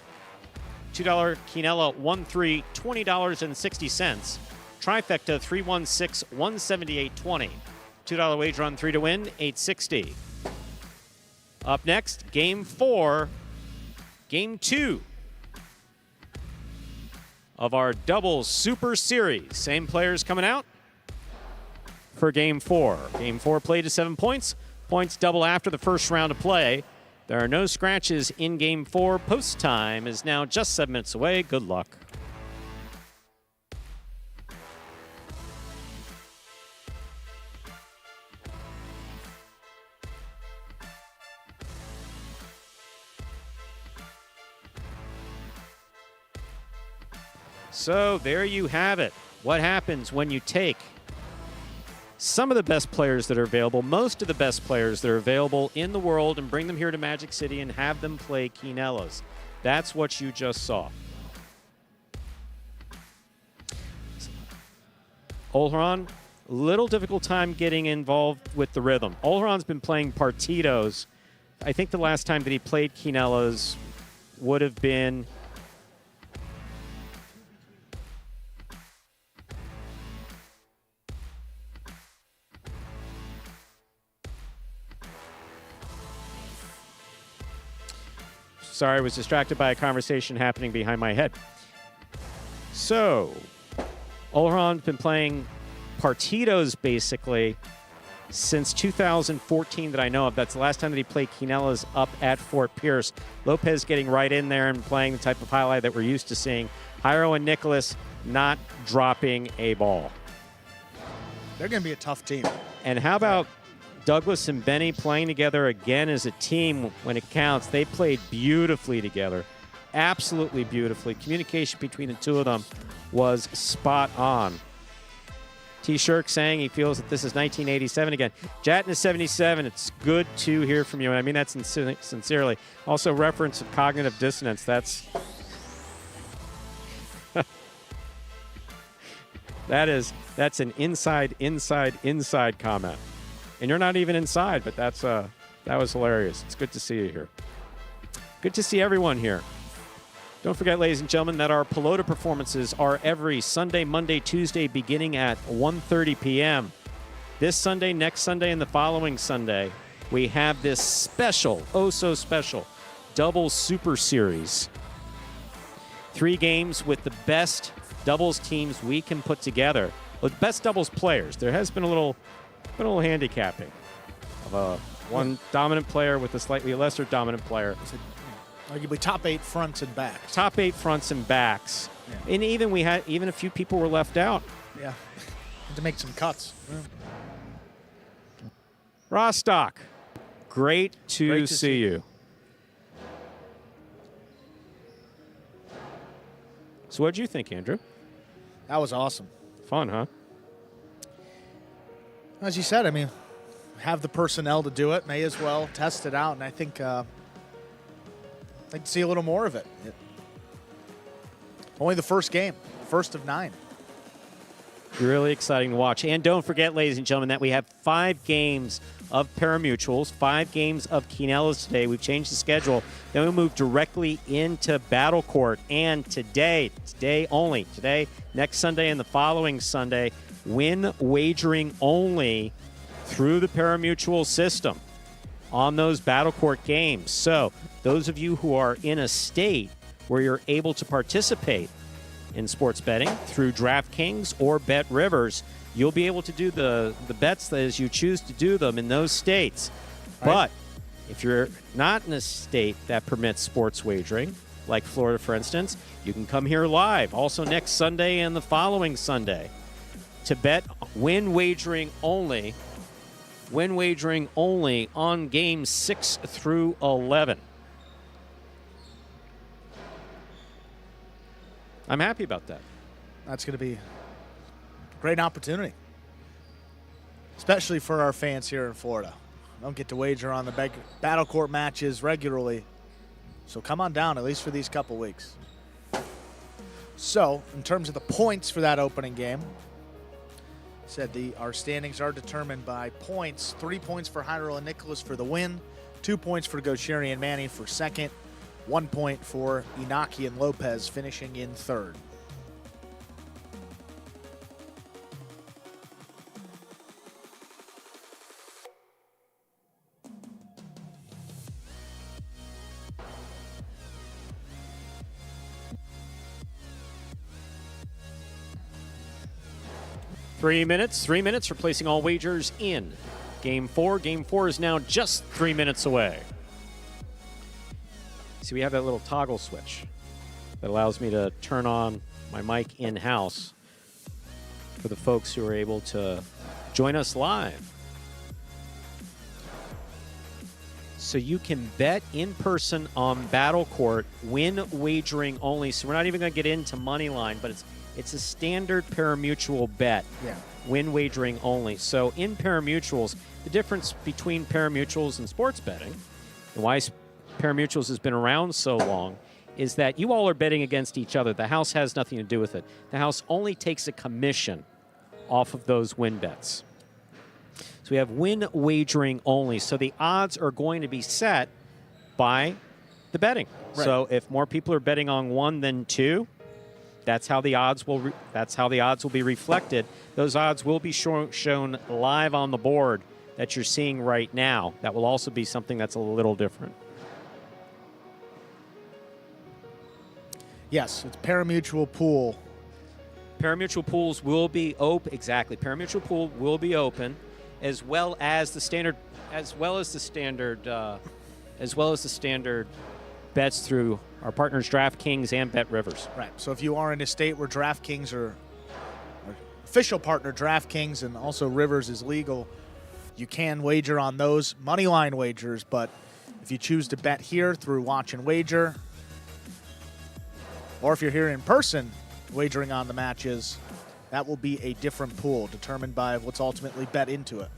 $2 Quinella, 1-3, $20.60. Trifecta, 3-1-6, 178.20. $2 wager on 3 to win, $8.60. Up next, Game 4, Game 2 of our double Super Series. Same players coming out for Game 4. Game 4 played to 7 points. Points double after the first round of play. There are no scratches in Game 4. Post time is now just 7 minutes away. Good luck. So there you have it. What happens when you take some of the best players that are available, most of the best players that are available in the world, and bring them here to Magic City and have them play Quinellas. That's what you just saw. Olheron, little difficult time getting involved with the rhythm. Olheron's been playing partidos. I think the last time that he played Quinellas would have been sorry, I was distracted by a conversation happening behind my head. So, Olheron's been playing partidos basically since 2014 that I know of. That's the last time that he played Quinellas up at Fort Pierce. Lopez getting right in there and playing the type of highlight that we're used to seeing. Jairo and Nicholas not dropping a ball. They're going to be a tough team. And how about Douglas and Benny playing together again as a team when it counts? They played beautifully together. Absolutely beautifully. Communication between the two of them was spot on. T-Shirk saying he feels that this is 1987 again. Jatton is 77. It's good to hear from you, and I mean that sincerely. Also, reference of cognitive dissonance. That's that's an inside comment. And you're not even inside, but that was hilarious. It's good to see you here. Good to see everyone here. Don't forget, ladies and gentlemen, that our Pelota performances are every Sunday, Monday, Tuesday, beginning at 1:30 p.m. This Sunday, next Sunday, and the following Sunday, we have this special, oh so special, double super series. 3 games with the best doubles teams we can put together. Well, the best doubles players. There has been a little handicapping of one dominant player with a slightly lesser dominant player. Arguably top 8 fronts and backs. Top 8 fronts and backs. Yeah. And even a few people were left out. Yeah. Had to make some cuts. Yeah. Rostock, great to see you. So what did you think, Andrew? That was awesome. Fun, huh? As you said, I mean, have the personnel to do it. May as well test it out. And I think I'd like to see a little more of it. Only the first game, first of 9. Really exciting to watch. And don't forget, ladies and gentlemen, that we have 5 games of Pari-mutuels, 5 games of Quinellas today. We've changed the schedule. Then we move directly into Battle Court. And today only, next Sunday and the following Sunday, win wagering only through the Pari-mutuel system on those Battle Court games. So those of you who are in a state where you're able to participate in sports betting through DraftKings or Bet Rivers, you'll be able to do the bets as you choose to do them in those states. Right. But if you're not in a state that permits sports wagering, like Florida, for instance, you can come here live also next Sunday and the following Sunday to bet win wagering only on games 6 through 11. I'm happy about that. That's going to be a great opportunity, especially for our fans here in Florida. Don't get to wager on the Battle Court matches regularly, so come on down at least for these couple weeks. So, in terms of the points for that opening game, said our standings are determined by points. 3 points for Jairo and Nicholas for the win, 2 points for Gaucheri and Manny for second, 1 point for Inaki and Lopez finishing in third. Three minutes for placing all wagers in Game 4. Game 4 is now just 3 minutes away. See, we have that little toggle switch that allows me to turn on my mic in-house for the folks who are able to join us live. So you can bet in person on Battle Court, win wagering only. So we're not even going to get into money line, but it's a standard pari-mutuel bet. Yeah. Win wagering only. So in pari-mutuels, the difference between pari-mutuels and sports betting, and why pari-mutuels has been around so long, is that you all are betting against each other. The house has nothing to do with it. The house only takes a commission off of those win bets. So we have win wagering only. So the odds are going to be set by the betting. Right. So if more people are betting on 1 than 2, that's how the odds will be reflected. Those odds will be shown live on the board that you're seeing right now. That will also be something that's a little different. Yes, it's pari-mutuel pool. Pari-mutuel pools will be open. Exactly, pari-mutuel pool will be open, as well as the standard bets through our partners DraftKings and BetRivers. Right. So if you are in a state where DraftKings or official partner DraftKings and also Rivers is legal, you can wager on those moneyline wagers. But if you choose to bet here through Watch and Wager, or if you're here in person wagering on the matches, that will be a different pool determined by what's ultimately bet into it.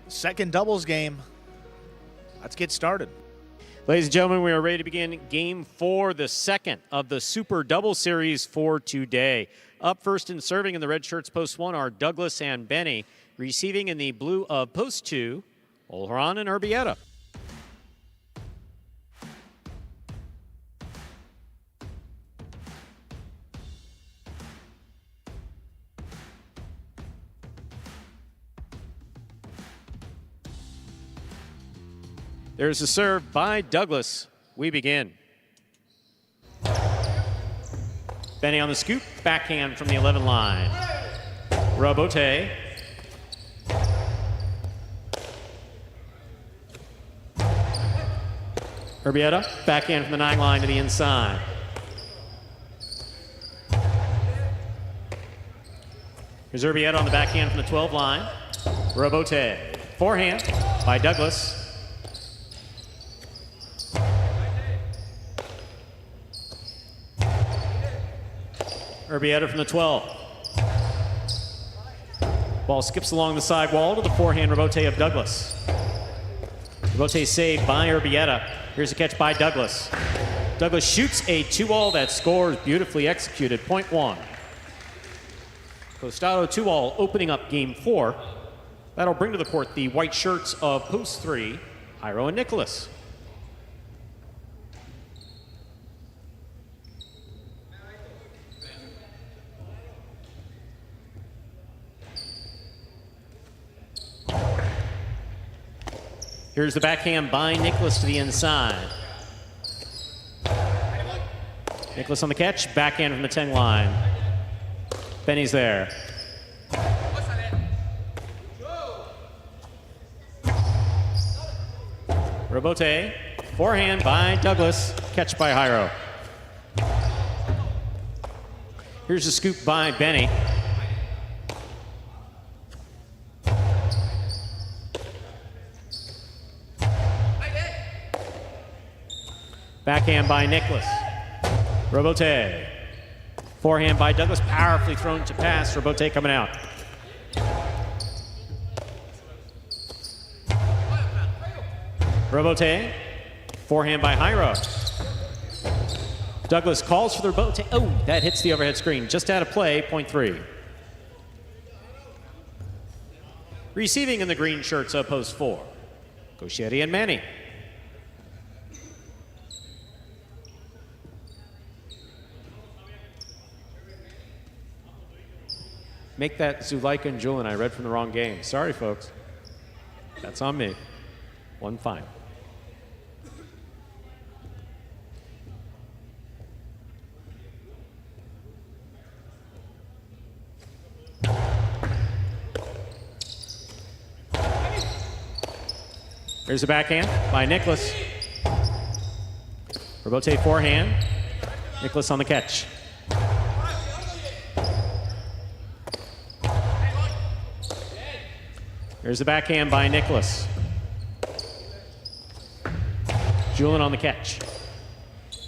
Second doubles game. Let's get started. Ladies and gentlemen, we are ready to begin Game 4, the second of the Super Double Series for today. Up first and serving in the red shirts, post 1, are Douglas and Benny. Receiving in the blue of post 2, Olharan and Urbieta. There's a serve by Douglas. We begin. Benny on the scoop, backhand from the 11 line. Robote. Urbieta, backhand from the 9 line to the inside. Here's Urbieta on the backhand from the 12 line. Robote. Forehand by Douglas. Urbieta from the 12. Ball skips along the side wall to the forehand rebote of Douglas. Rebote saved by Urbieta. Here's a catch by Douglas. Douglas shoots a 2-all that scores, beautifully executed, point 1. Costado 2-all opening up Game 4. That'll bring to the court the white shirts of post 3, Jairo and Nicholas. Here's the backhand by Nicholas to the inside. Nicholas on the catch, backhand from the 10 line. Benny's there. Robote, forehand by Douglas, catch by Jairo. Here's a scoop by Benny. Backhand by Nicholas. Robote. Forehand by Douglas, powerfully thrown to pass. Robote coming out. Robote. Forehand by Jairo. Douglas calls for the Robote. Oh, that hits the overhead screen. Just out of play, point 3. Receiving in the green shirts of post 4, Goshetti and Manny. Make that Zuleika and Julian. I read from the wrong game. Sorry, folks. That's on me. One fine. Here's the backhand by Nicholas. Robote forehand. Nicholas on the catch. Here's the backhand by Nicholas. Julian on the catch.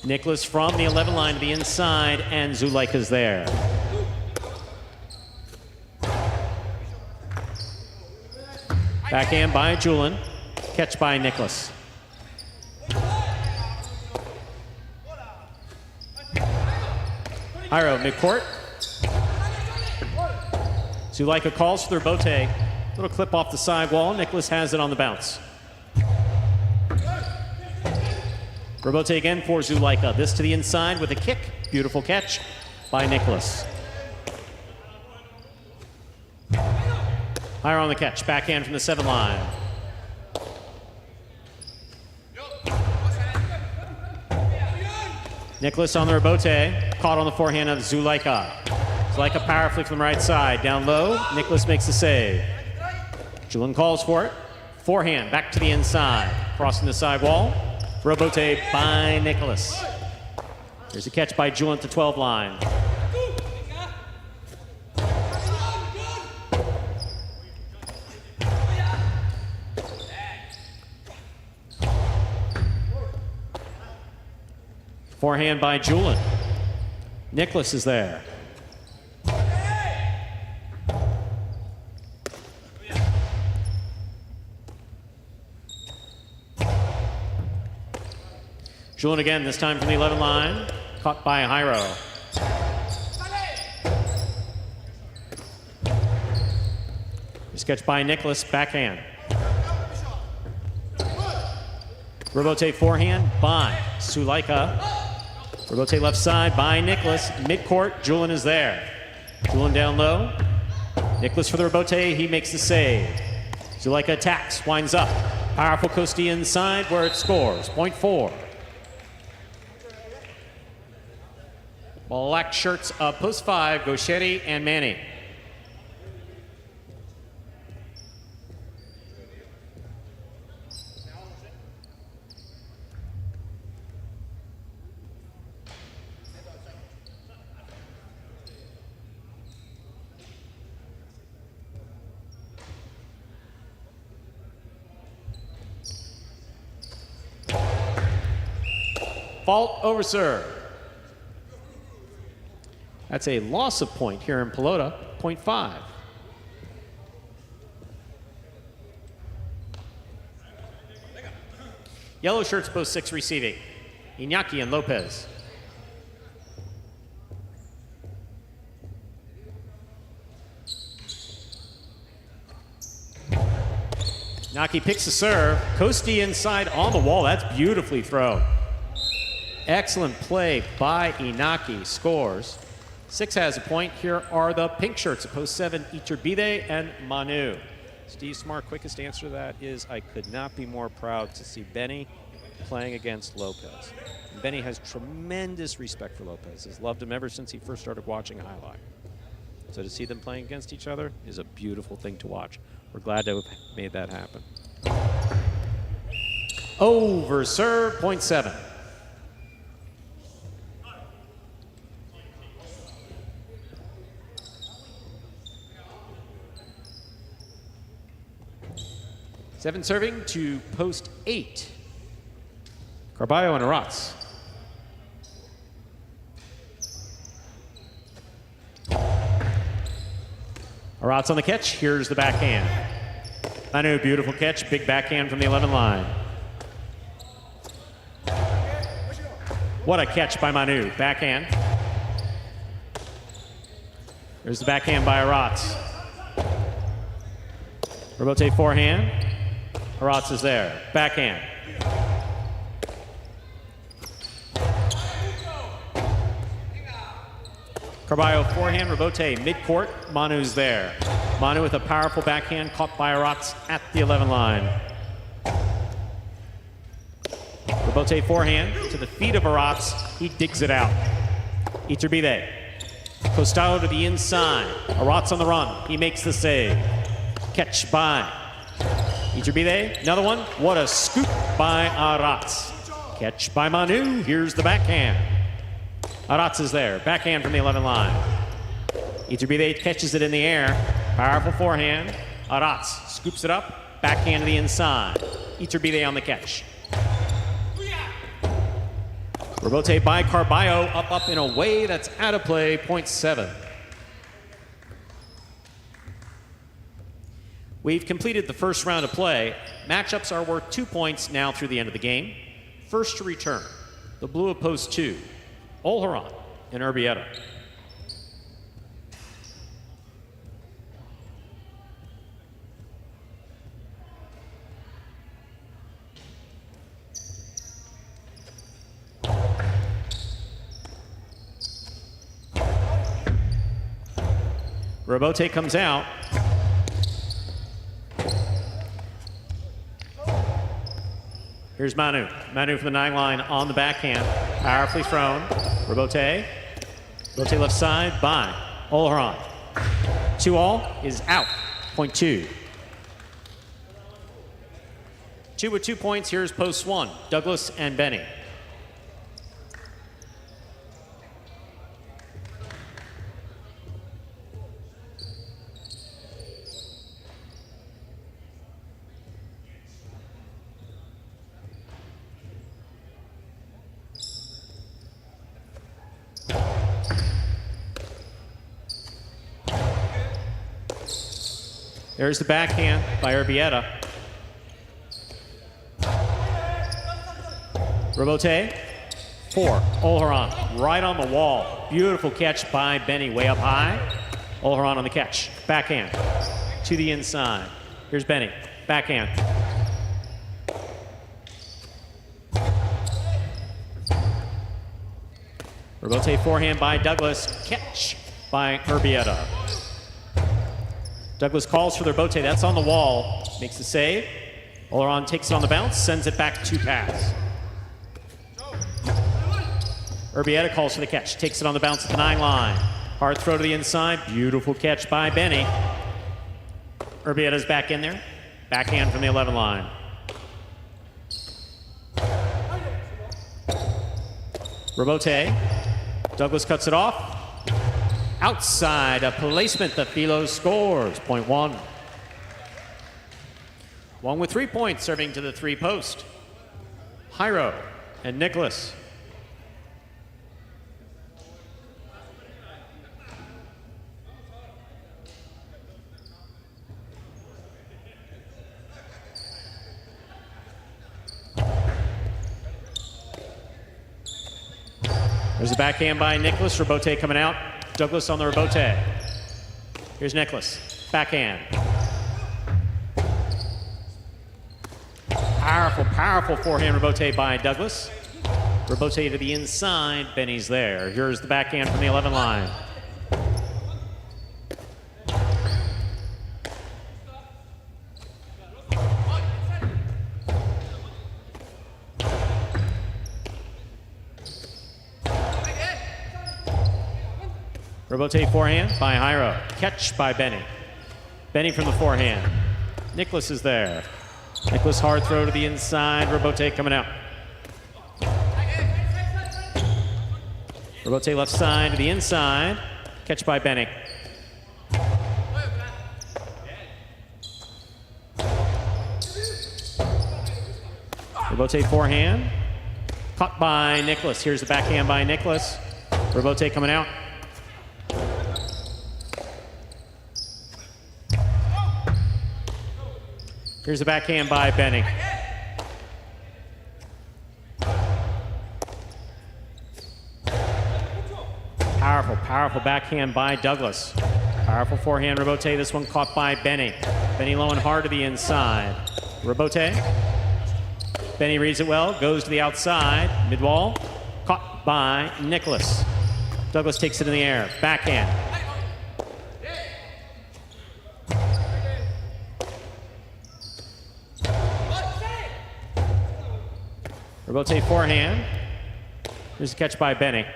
Nicholas from the 11 line to the inside, and Zuleika's there. Backhand by Julian. Catch by Nicholas. Hiro midcourt. Zuleika calls for their bote. Little clip off the sidewall. Nicholas has it on the bounce. Robote again for Zuleika. This to the inside with a kick. Beautiful catch by Nicholas. Higher on the catch. Backhand from the 7 line. Nicholas on the Robote. Caught on the forehand of Zuleika. Zuleika powerfully from the right side. Down low. Nicholas makes the save. Julian calls for it. Forehand back to the inside. Crossing the sidewall. Robote by Nicholas. Here's a catch by Julian to 12 line. Forehand by Julian. Nicholas is there. Julian again, this time from the 11 line. Caught by Hiro. Sketch by Nicholas, backhand. Robote forehand by Zuleika. Robote left side by Nicholas. Midcourt, Julian is there. Julian down low. Nicholas for the Robote, he makes the save. Zuleika attacks, winds up. Powerful coastie inside where it scores. Point 4. Black shirts of post 5, Gauchetti and Manny. Fault over serve. That's a loss of point here in Pelota, point 5. Yellow shirts post 6 receiving. Iñaki and Lopez. Iñaki picks the serve. Coastie inside on the wall. That's beautifully thrown. Excellent play by Iñaki. Scores. 6 has a point. Here are the pink shirts at post 7, Iturbide and Manu. Steve Smart, quickest answer to that is I could not be more proud to see Benny playing against Lopez. And Benny has tremendous respect for Lopez. Has loved him ever since he first started watching highlight. So to see them playing against each other is a beautiful thing to watch. We're glad to have made that happen. Over serve, point 7. Seven serving to post 8. Carballo and Aratz. Aratz on the catch. Here's the backhand. Manu, beautiful catch. Big backhand from the 11 line. What a catch by Manu. Backhand. There's the backhand by Aratz. Robote forehand. Aratz is there. Backhand. Carballo forehand, Rebote midcourt. Manu's there. Manu with a powerful backhand caught by Aratz at the 11 line. Rebote forehand to the feet of Aratz. He digs it out. Iturbide. Costado to the inside. Aratz on the run. He makes the save. Catch by Iturbide. Another one. What a scoop by Aratz. Catch by Manu. Here's the backhand. Aratz is there. Backhand from the 11 line. Iturbide catches it in the air. Powerful forehand. Aratz scoops it up. Backhand to the inside. Iturbide on the catch. Rebote by Carballo. Up in a way that's out of play. Point 7. We've completed the first round of play. Matchups are worth 2 points now through the end of the game. First to return, the blue of post 2, Olharan and Urbieta. Rebote comes out. Here's Manu. Manu from the 9 line on the backhand. Powerfully thrown. Rebote. Rebote left side by Olharan. 2-all is out. Point 2. 2 with 2 points. Here's post 1. Douglas and Benny. There's the backhand by Urbieta. Rebote, 4. Olharan, right on the wall. Beautiful catch by Benny, way up high. Olharan on the catch. Backhand to the inside. Here's Benny, backhand. Rebote forehand by Douglas. Catch by Urbieta. Douglas calls for their Rebote. That's on the wall. Makes the save. Olharan takes it on the bounce, sends it back to pass. Urbieta calls for the catch. Takes it on the bounce at the 9 line. Hard throw to the inside. Beautiful catch by Benny. Urbieta's back in there. Backhand from the 11 line. Rebote. Douglas cuts it off. Outside a placement, the Philo scores. Point 1. 1 with 3 points, serving to the 3 post. Jairo and Nicholas. There's a backhand by Nicholas. Rebote coming out. Douglas on the Rebote. Here's Nicholas. Backhand. Powerful, powerful forehand Rebote by Douglas. Rebote to the inside. Benny's there. Here's the backhand from the 11 line. Rebote forehand by Jairo. Catch by Benny. Benny from the forehand. Nicholas is there. Nicholas hard throw to the inside. Rebote coming out. Rebote left side to the inside. Catch by Benny. Rebote forehand. Caught by Nicholas. Here's the backhand by Nicholas. Rebote coming out. Here's the backhand by Benny. Powerful, powerful backhand by Douglas. Powerful forehand Rebote. This one caught by Benny. Benny low and hard to the inside. Rebote. Benny reads it well. Goes to the outside. Mid-wall. Caught by Nicholas. Douglas takes it in the air. Backhand. Rebote forehand. Here's a catch by Benny.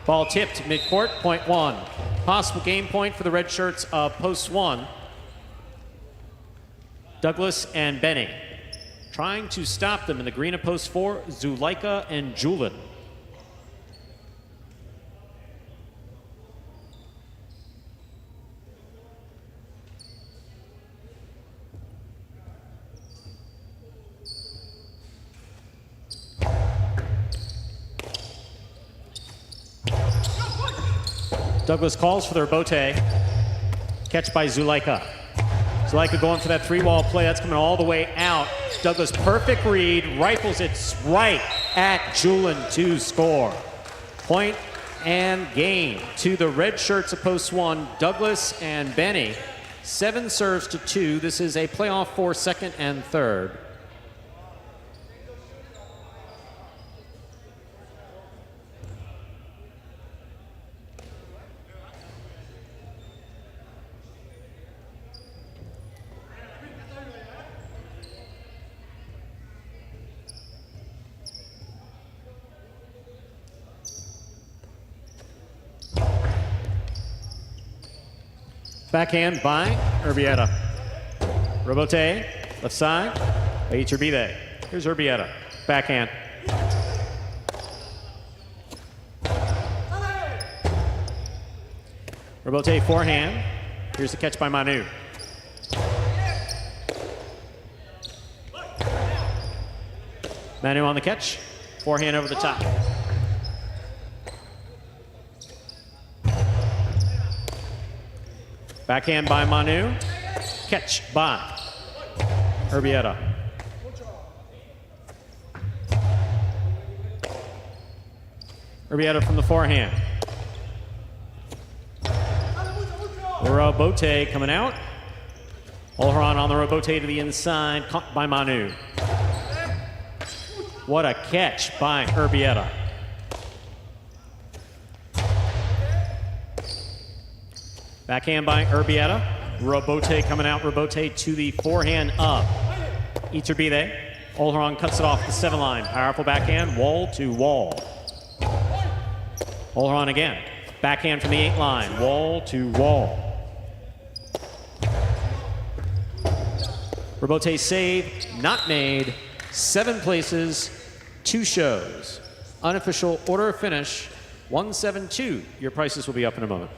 Ball tipped midcourt, point one. Possible game point for the red shirts of post one. Douglas and Benny. Trying to stop them in the green of post four, Zuleika and Julin. Douglas calls for the rebote. Catch by Zuleika. Zuleika going for that three-wall play. That's coming all the way out. Douglas, perfect read, rifles it right at Julin to score. Point and game to the red shirts of post one, Douglas and Benny. 7 serves to 2. This is a playoff for second and third. Backhand by Urbieta. Rebote, left side, by Iturbide. Here's Urbieta. Backhand. Rebote forehand. Here's the catch by Manu. Manu on the catch. Forehand over the top. Backhand by Manu. Catch by Urbieta. Urbieta from the forehand. Rebote coming out. Olharan on the rebote to the inside, caught by Manu. What a catch by Urbieta. Backhand by Urbieta. Rebote coming out. Rebote to the forehand of Iturbide. Olharan cuts it off the 7 line. Powerful backhand, wall to wall. Olharan again. Backhand from the 8 line, wall to wall. Rebote save, not made. 7 places, 2 shows. Unofficial order of finish, 1-7-2. Your prices will be up in a moment.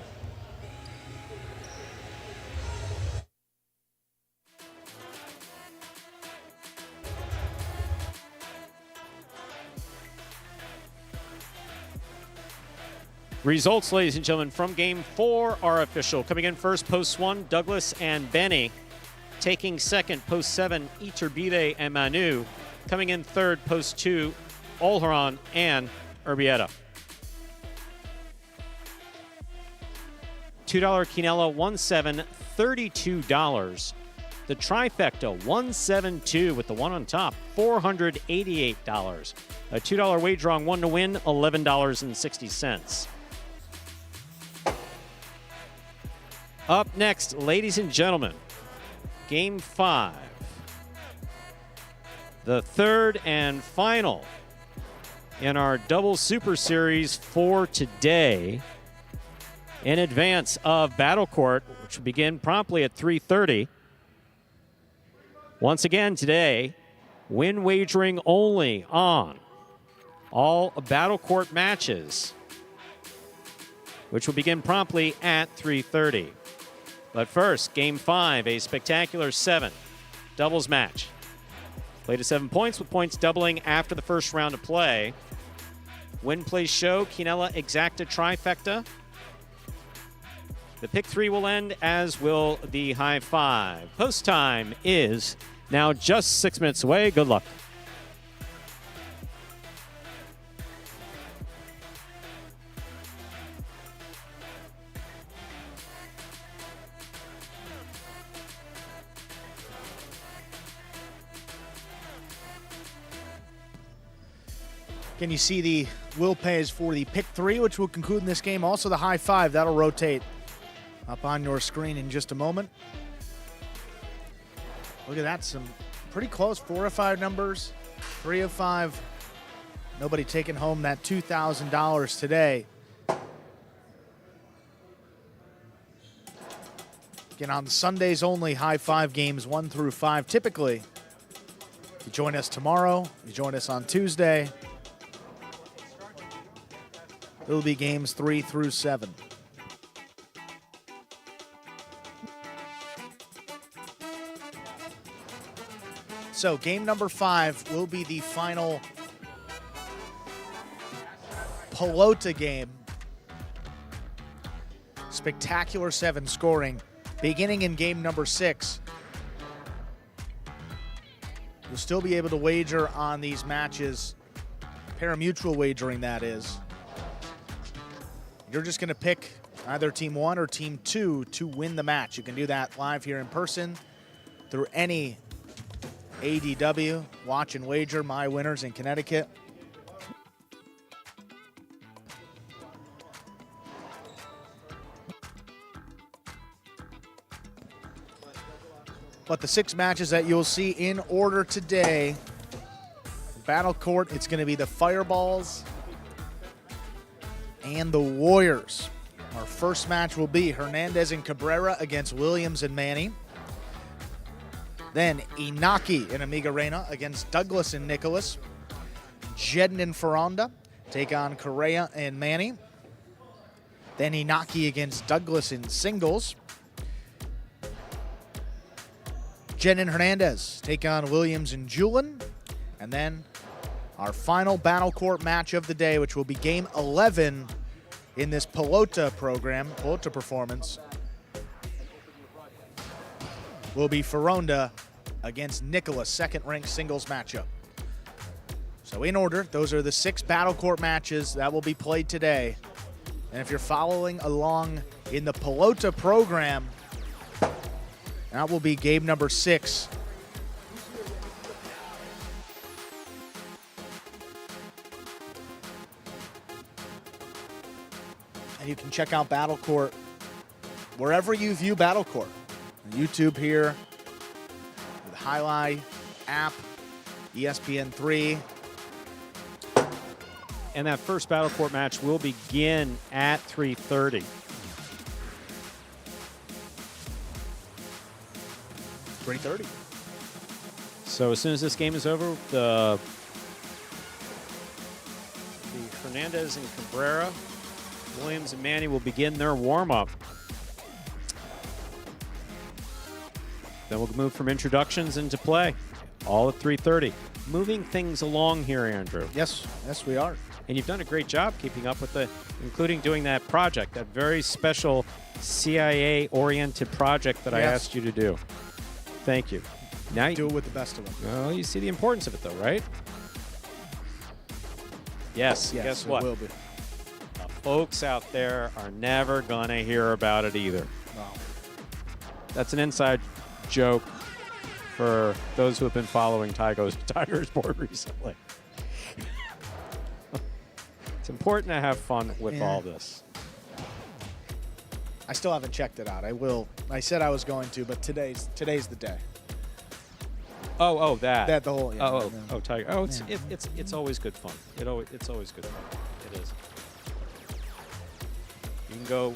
Results, ladies and gentlemen, from game 4 are official. Coming in first, post 1, Douglas and Benny. Taking second, post 7, Iturbide and Manu. Coming in third, post 2, Olharan and Urbieta. $2 Quinella, 1-7, $32. The trifecta, 1-7-2 with the 1 on top, $488. A $2 wager on 1 to win, $11.60. Up next, ladies and gentlemen, Game 5. The third and final in our double super series for today. In advance of Battle Court, which will begin promptly at 3:30. Once again today, win wagering only on all Battle Court matches, which will begin promptly at 3:30. But first, Game 5, a spectacular 7 doubles match. Played to 7 points, with points doubling after the first round of play. Win, play, show, Quinella exacta trifecta. The pick 3 will end, as will the high 5. Post time is now just 6 minutes away. Good luck. Again, you see the will pays for the pick 3, which will conclude in this game. Also the high 5, that'll rotate up on your screen in just a moment. Look at that, some pretty close 4 of 5 numbers, 3 of 5. Nobody taking home that $2,000 today. Again, on Sundays only, high 5 games 1 through 5 typically. You join us tomorrow, you join us on Tuesday. It'll be games 3 through 7. So game number 5 will be the final Pelota game. Spectacular 7 scoring. Beginning in game number 6. You'll still be able to wager on these matches. Pari-mutuel wagering, that is. You're just going to pick either Team 1 or Team 2 to win the match. You can do that live here in person through any ADW, Watch and Wager, My Winners in Connecticut. But the 6 matches that you'll see in order today, Battle Court, it's going to be the Fireballs and the Warriors. Our first match will be Hernandez and Cabrera against Williams and Manny. Then Inaki and Amigarena against Douglas and Nicholas. Jedden and Ferranda take on Correa and Manny. Then Inaki against Douglas in singles. Jedden and Hernandez take on Williams and Julin. And then our final Battle Court match of the day, which will be Game 11 in this Pelota program, Pelota performance, will be Ferranda against Nicholas, second-ranked singles matchup. So in order, those are the 6 Battle Court matches that will be played today. And if you're following along in the Pelota program, that will be game number 6. And you can check out Battle Court wherever you view Battle Court. On YouTube here, the Highlight app, ESPN3. And that first Battle Court match will begin at 3:30. So as soon as this game is over, the Hernandez and Cabrera, Williams and Manny will begin their warm-up. Then we'll move from introductions into play, all at 3:30. Moving things along here, Andrew. Yes, we are. And you've done a great job keeping up with including doing that project, that very special CIA-oriented project that I asked you to do. Thank you. Now you do it with the best of them. Well, you see the importance of it, though, right? Yes. Guess what? It will be. The folks out there are never gonna hear about it either. No. That's an inside joke for those who have been following Tigers board recently. It's important to have fun with all this. I still haven't checked it out. I will. I said I was going to, but today's the day. Oh, that. That the whole. Yeah, Tiger. Oh, it's always good fun. It's always good fun. It is. You can go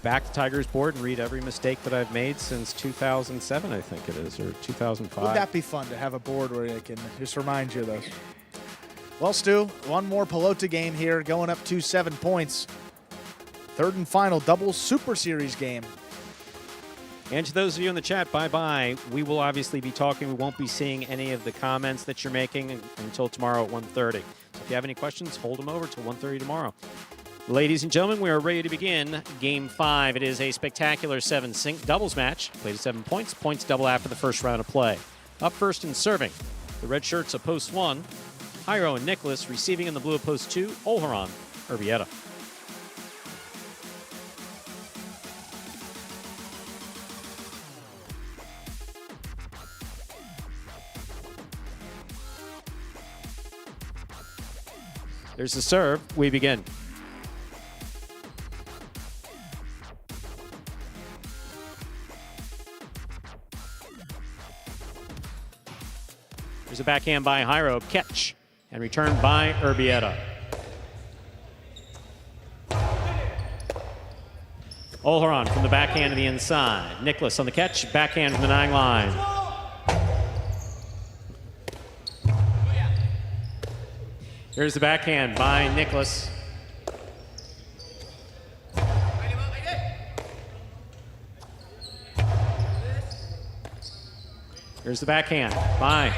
back to Tigers board and read every mistake that I've made since 2007, I think it is, or 2005. Would that be fun to have a board where I can just remind you of those? Well, Stu, one more Pelota game here, going up to 7 points. Third and final double Super Series game. And to those of you in the chat, bye-bye. We will obviously be talking. We won't be seeing any of the comments that you're making until tomorrow at 1:30. So if you have any questions, hold them over till 1:30 tomorrow. Ladies and gentlemen, we are ready to begin Game 5. It is a spectacular 7 doubles match. Played at 7 points. Points double after the first round of play. Up first and serving, the red shirts of post 1, Jairo and Nicholas. Receiving in the blue of post 2, Olheron, Urbieta. There's the serve. We begin. There's a backhand by Jairo. Catch and return by Urbieta. Olharan from the backhand to the inside. Nicholas on the catch. Backhand from the 9 line. Here's the backhand by Nicholas. Here's the backhand by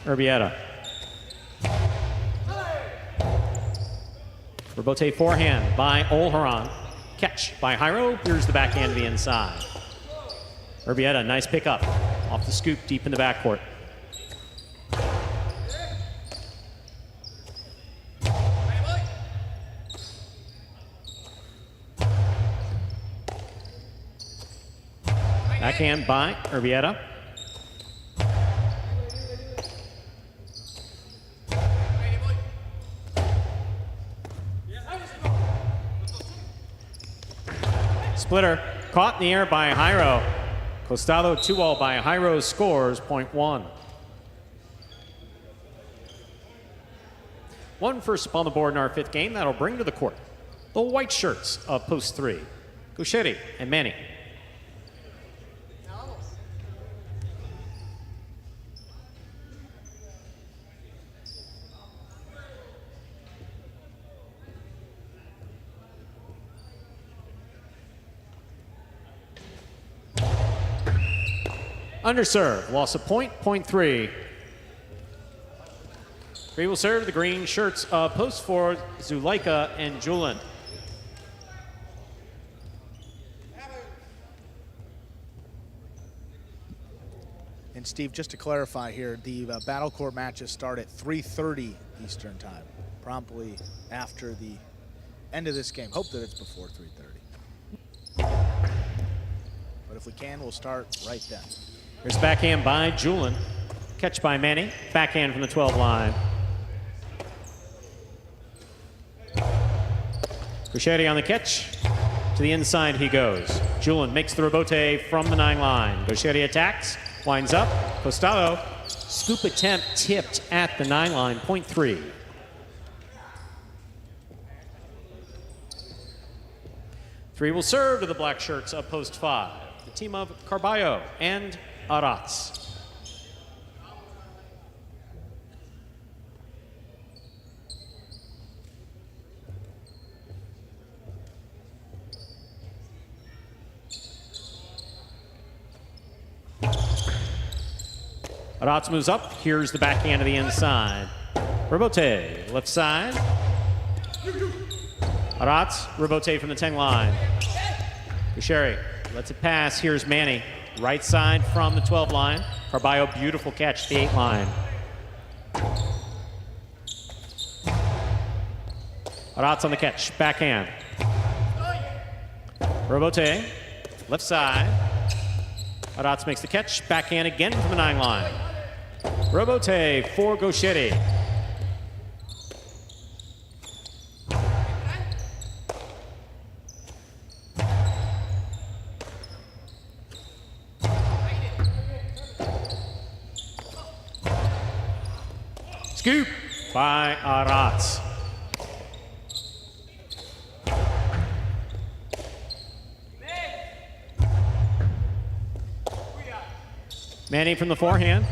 Urbieta. Rebote forehand by Olharan. Catch by Jairo. Here's the backhand to the inside. Urbieta, nice pickup. Off the scoop, deep in the backcourt. Backhand by Urbieta. Splitter caught in the air by Jairo. Costado 2-all by Jairo scores .1. 1 first upon the board in our 5th game. That'll bring to the court the white shirts of post 3. Gauchetti and Manny. Underserve, loss of point 3. 3 will serve the green shirts of post 4, Zuleika and Julian. And Steve, just to clarify here, the battle court matches start at 3:30 Eastern time, promptly after the end of this game. Hope that it's before 3:30. But if we can, we'll start right then. Here's backhand by Julian. Catch by Manny. Backhand from the 12 line. Gauchetti on the catch. To the inside he goes. Julian makes the rebote from the 9 line. Gauchetti attacks. Winds up. Costado. Scoop attempt tipped at the 9 line. .3. Three will serve to the black shirts of post 5. The team of Carballo and Arats. Arats moves up. Here's the backhand to the inside. Rebote, left side. Arats, rebote from the 10 line. Gauchetti lets it pass. Here's Manny. Right side from the 12 line. Carballo, beautiful catch, the 8 line. Arats on the catch, backhand. Rebote, left side. Arats makes the catch, backhand again from the 9 line. Rebote for Gauchetti. Scoop by Arats. Manny from the forehand.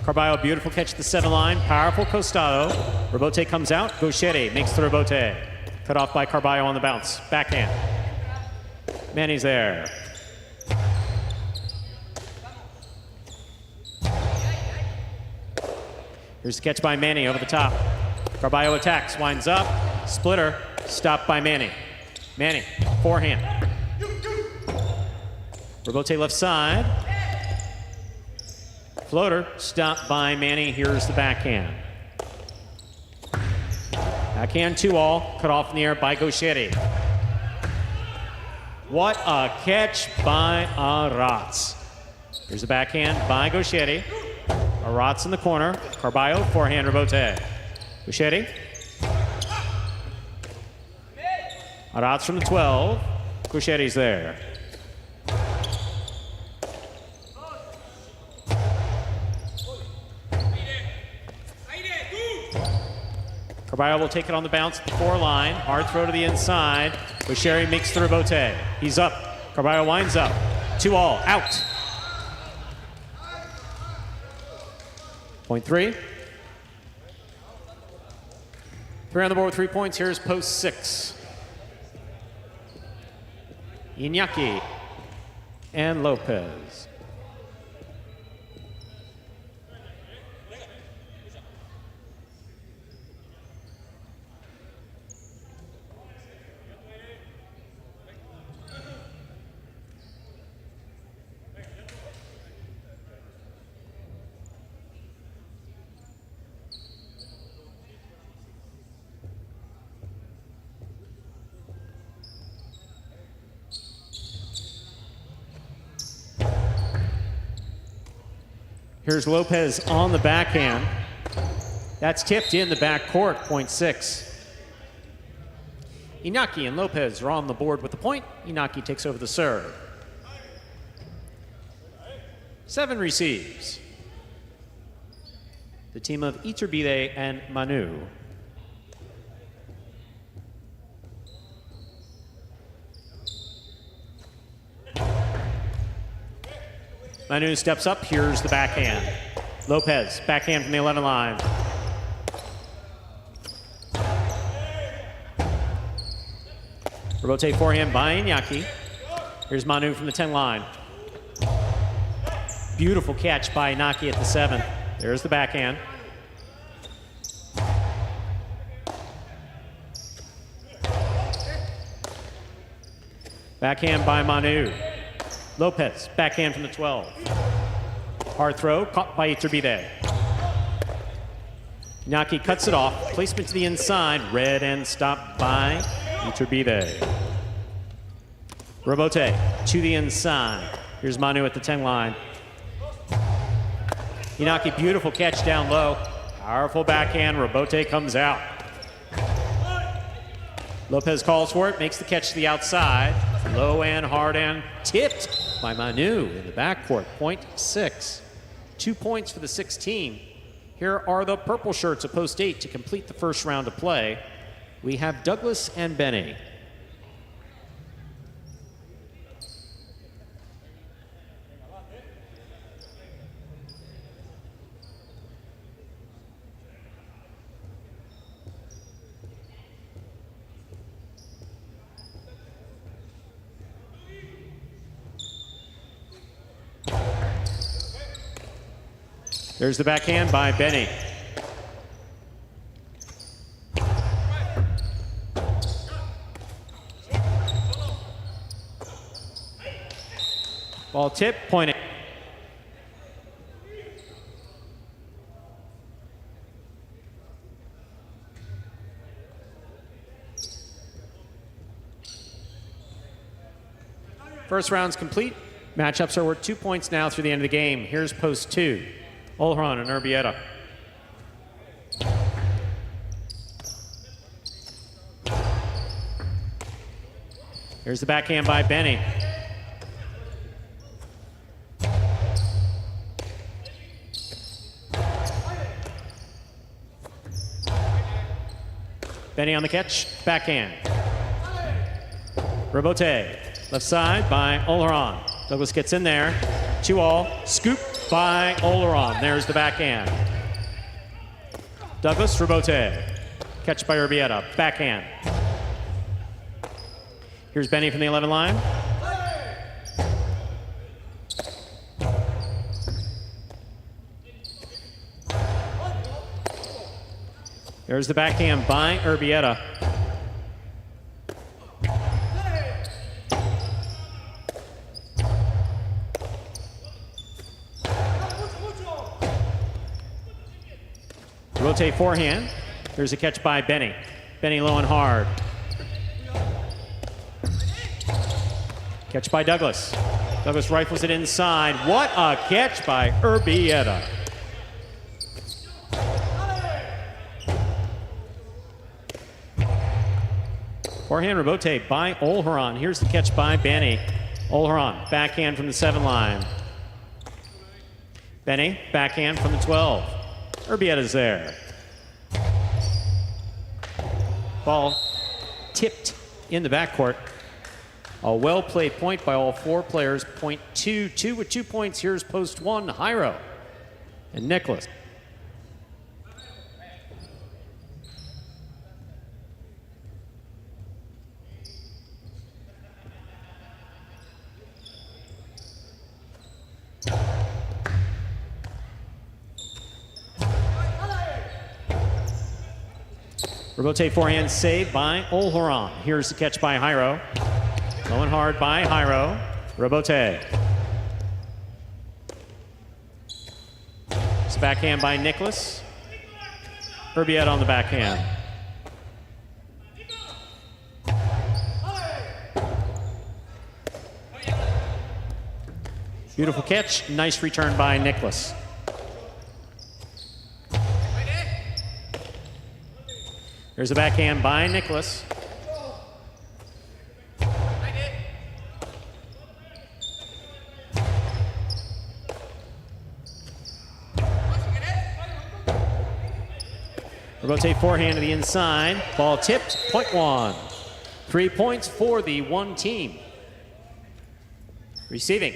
Carballo, beautiful catch at the 7 line. Powerful Costado. Rebote comes out. Gauchetti makes the rebote. Cut off by Carballo on the bounce. Backhand. Manny's there. Here's the catch by Manny over the top. Carballo attacks, winds up. Splitter, stopped by Manny. Manny, forehand. Rebote left side. Floater, stopped by Manny. Here's the backhand. Backhand 2-all, cut off in the air by Gauchetti. What a catch by Arats. Here's the backhand by Gauchetti. Arats in the corner. Carballo, forehand rebote. Gauchetti. Arats from the 12. Cuchetti's there. Carballo will take it on the bounce at the 4 line. Hard throw to the inside. Busheri makes the rebote. He's up. Carballo winds up. 2-all. Out. Point 3. 3 on the board with 3 points. Here's post 6. Iñaki and Lopez. Here's Lopez on the backhand. That's tipped in the back court, point 6. Iñaki and Lopez are on the board with the point. Iñaki takes over the serve. 7 receives. The team of Iturbide and Manu. Manu steps up. Here's the backhand. Lopez, backhand from the 11 line. Rebote forehand by Iñaki. Here's Manu from the 10 line. Beautiful catch by Iñaki at the 7. There's the backhand. Backhand by Manu. Lopez, backhand from the 12. Hard throw, caught by Iturbide. Iñaki cuts it off. Placement to the inside. Read and stopped by Iturbide. Rebote to the inside. Here's Manu at the 10 line. Iñaki, beautiful catch down low. Powerful backhand. Rebote comes out. Lopez calls for it, makes the catch to the outside. Low and hard and tipped by Manu in the backcourt. Point 6. 2 points for the 16. Here are the purple shirts of post 8 to complete the first round of play. We have Douglas and Benny. There's the backhand by Benny. Ball tip, point 8. First round's complete. Matchups are worth 2 points now through the end of the game. Here's post 2. Olhran and Urbieta. Here's the backhand by Benny. Benny on the catch, backhand. Rebote, left side by Olhran. Douglas gets in there, 2-all, scoop by Olhran. There's the backhand. Douglas, rebote. Catch by Urbieta, backhand. Here's Benny from the 11 line. There's the backhand by Urbieta. Rotate forehand. There's a catch by Benny. Benny low and hard. Catch by Douglas. Douglas rifles it inside. What a catch by Urbieta. Forehand rebote by Olheron. Here's the catch by Benny. Olheron, backhand from the 7 line. Benny, backhand from the 12. Urbietta's there. Ball tipped in the backcourt. A well-played point by all 4 players. Point 2 with 2 points. Here's post 1, Jairo and Nicholas. Rebote forehand save by Olheron. Here's the catch by Jairo. Low and hard by Jairo. Rebote. It's backhand by Nicholas. Urbieta on the backhand. Beautiful catch. Nice return by Nicholas. Here's a backhand by Nicholas. Rotate forehand to the inside. Ball tipped. Point 1. 3 points for the 1 team. Receiving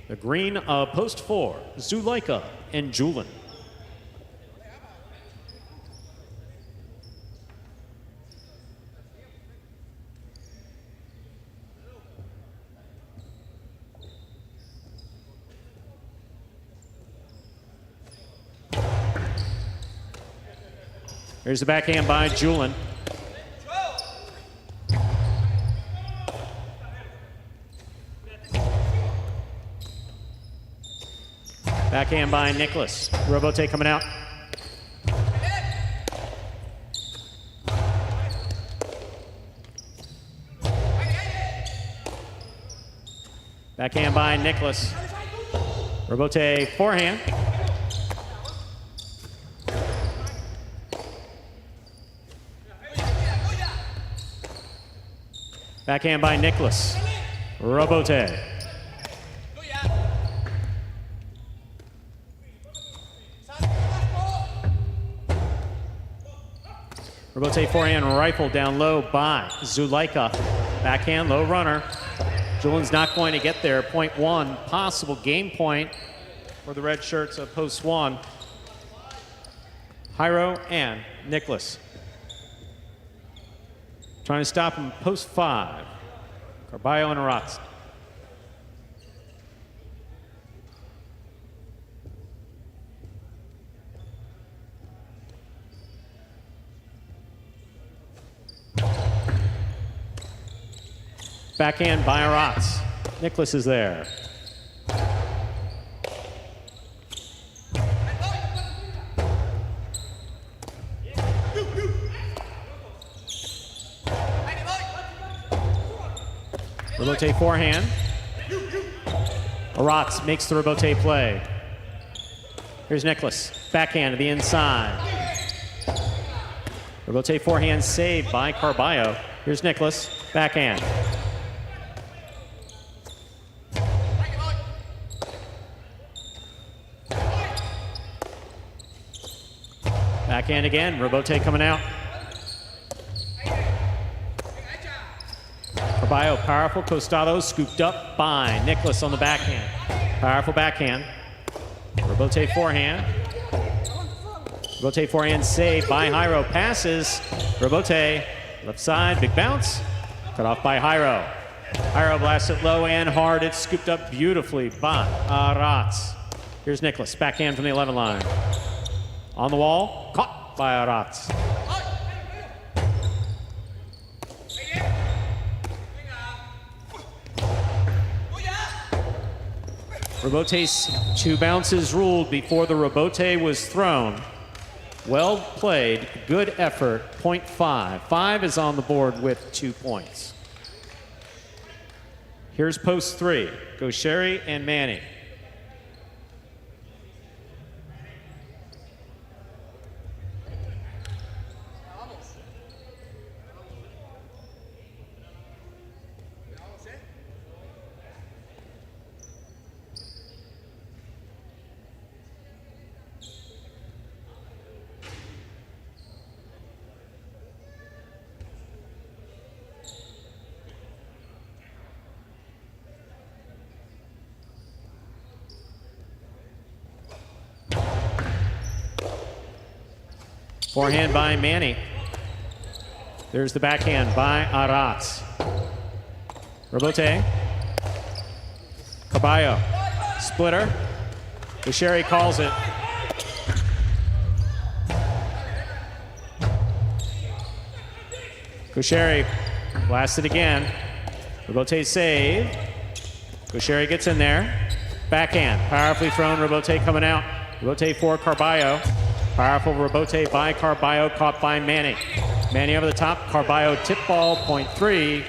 the green of post 4, Zuleika and Julin. Here's the backhand by Julin. Backhand by Nicholas. Robote coming out. Backhand by Nicholas. Robote forehand. Backhand by Nicholas. Robote. Robote forehand rifle down low by Zuleika. Backhand, low runner. Julian's not going to get there. Point 1, possible game point for the red shirts of post 1. Jairo and Nicholas. Trying to stop him post 5. Carballo and Aratz. Backhand by Aratz. Nicholas is there. Rebote forehand. Aratz makes the rebote play. Here's Nicholas. Backhand to the inside. Rebote forehand saved by Carballo. Here's Nicholas. Backhand. Backhand again. Rebote coming out. Carballo, powerful. Costado scooped up by Nicholas on the backhand. Powerful backhand. Rebote forehand. Rebote forehand saved by Jairo. Passes. Rebote. Left side. Big bounce. Cut off by Jairo. Jairo blasts it low and hard. It's scooped up beautifully by Aratz. Here's Nicholas. Backhand from the 11 line. On the wall. Caught by Aratz. Rebote's 2 bounces ruled before the rebote was thrown. Well played, good effort, point 5. 5 is on the board with 2 points. Here's post 3, Gaucheri and Manning. Forehand by Manny. There's the backhand by Aratz. Robote. Caballo. Splitter. Busheri calls it. Busheri blasts it again. Robote save. Busheri gets in there. Backhand. Powerfully thrown. Robote coming out. Robote for Carballo. Powerful Robote by Carballo, caught by Manny. Manny over the top. Carballo tip ball, point 3.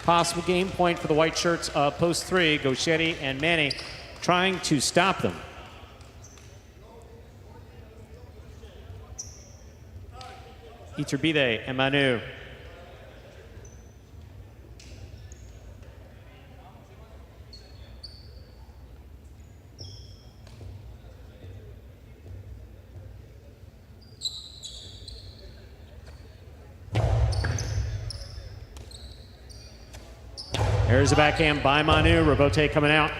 Possible game point for the white shirts of post 3. Gauchetti and Manny trying to stop them. Iturbide and Manu. There's a backhand by Manu. Robote coming out.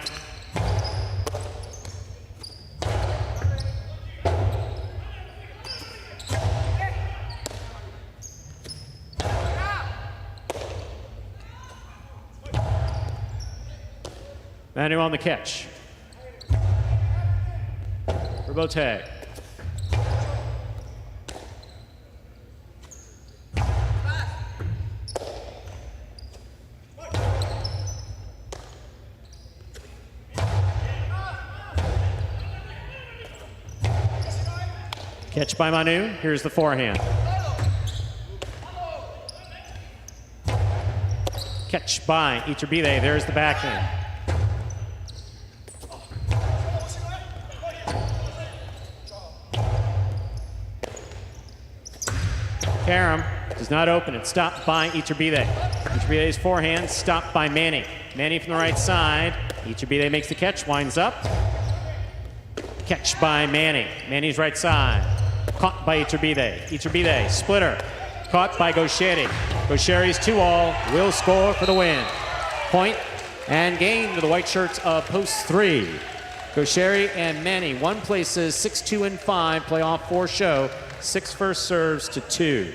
Manu on the catch. Robote. Catch by Manu. Here's the forehand. Catch by Iturbide. There's the backhand. Karam does not open it. Stopped by Iturbide. Iturbide's forehand stopped by Manny. Manny from the right side. Iturbide makes the catch, winds up. Catch by Manny. Manny's right side. Caught by Iturbide. Iturbide, splitter. Caught by Gauchetti. Gaucheri's 2-all, will score for the win. Point and game to the white shirts of post 3. Gauchetti and Manny, 1 places 6-2 and 5, playoff 4 show, 6 first serves to 2.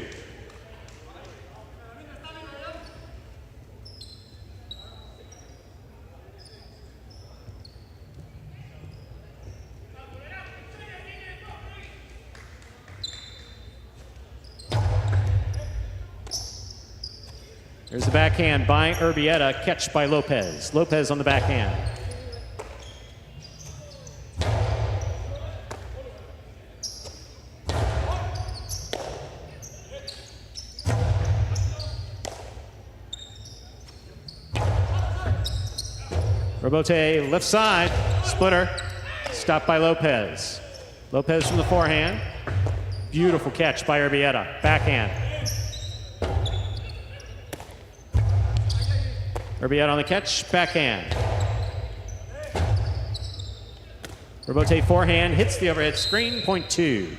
There's the backhand by Urbieta, catch by Lopez. Lopez on the backhand. Robote left side, splitter, stopped by Lopez. Lopez from the forehand. Beautiful catch by Urbieta, backhand. Urbieta on the catch, backhand. Robote forehand, hits the overhead screen, point 2.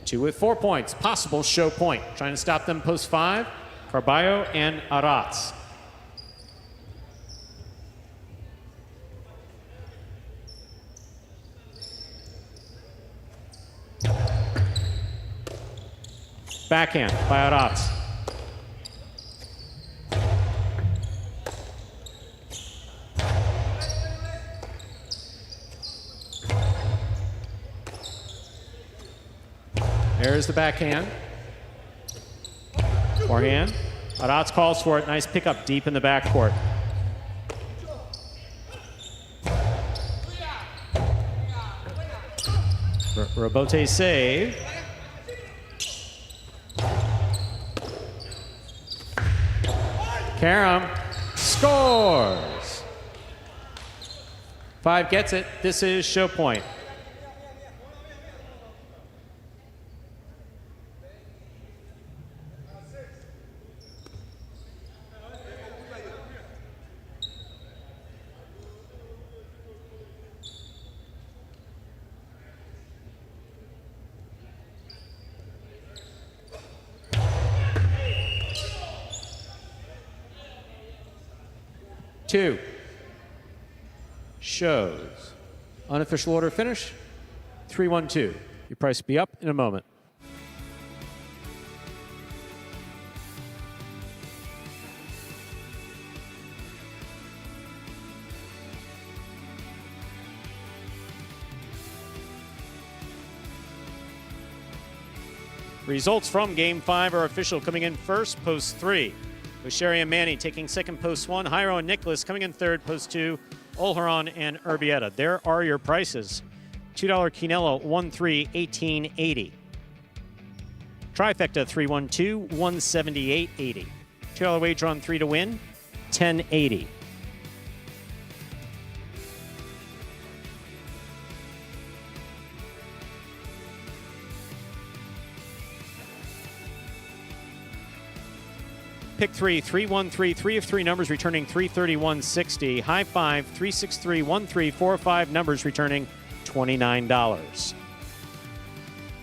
2 with 4 points, possible show point. Trying to stop them post 5, Carballo and Aratz. Backhand by Aratz. There's the backhand. Forehand. Aratz calls for it. Nice pickup deep in the backcourt. Robote save. Karam scores. 5 gets it. This is show point. Two shows. Unofficial order finish. 312. Your price will be up in a moment. Results from Game 5 are official. Coming in first, post 3. With Sherry and Manny taking second, post 1. Jairo and Nicholas coming in third, post 2. Olheron and Urbieta. There are your prices. $2 Quinello, 1-3, 18.80. Trifecta, 312, 178.80. $2 wager on 3 to win, 10.80. Pick 3, 313, 3 of 3 numbers returning 331.60. High 5, 363, 13, 4 of 5 numbers returning $29.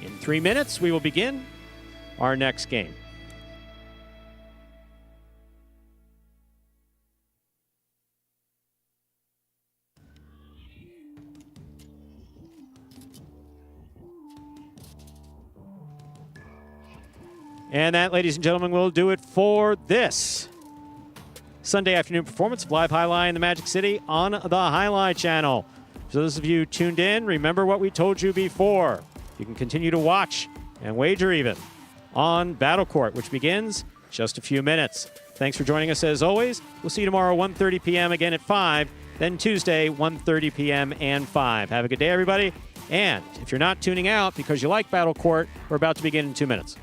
In 3 minutes, we will begin our next game. And that, ladies and gentlemen, will do it for this Sunday afternoon performance of Live Highlight in the Magic City on the Highlight Channel. For those of you tuned in, remember what we told you before. You can continue to watch and wager even on Battle Court, which begins just a few minutes. Thanks for joining us as always. We'll see you tomorrow, 1:30 p.m. again at 5, then Tuesday, 1:30 p.m. and 5. Have a good day, everybody. And if you're not tuning out because you like Battle Court, we're about to begin in 2 minutes.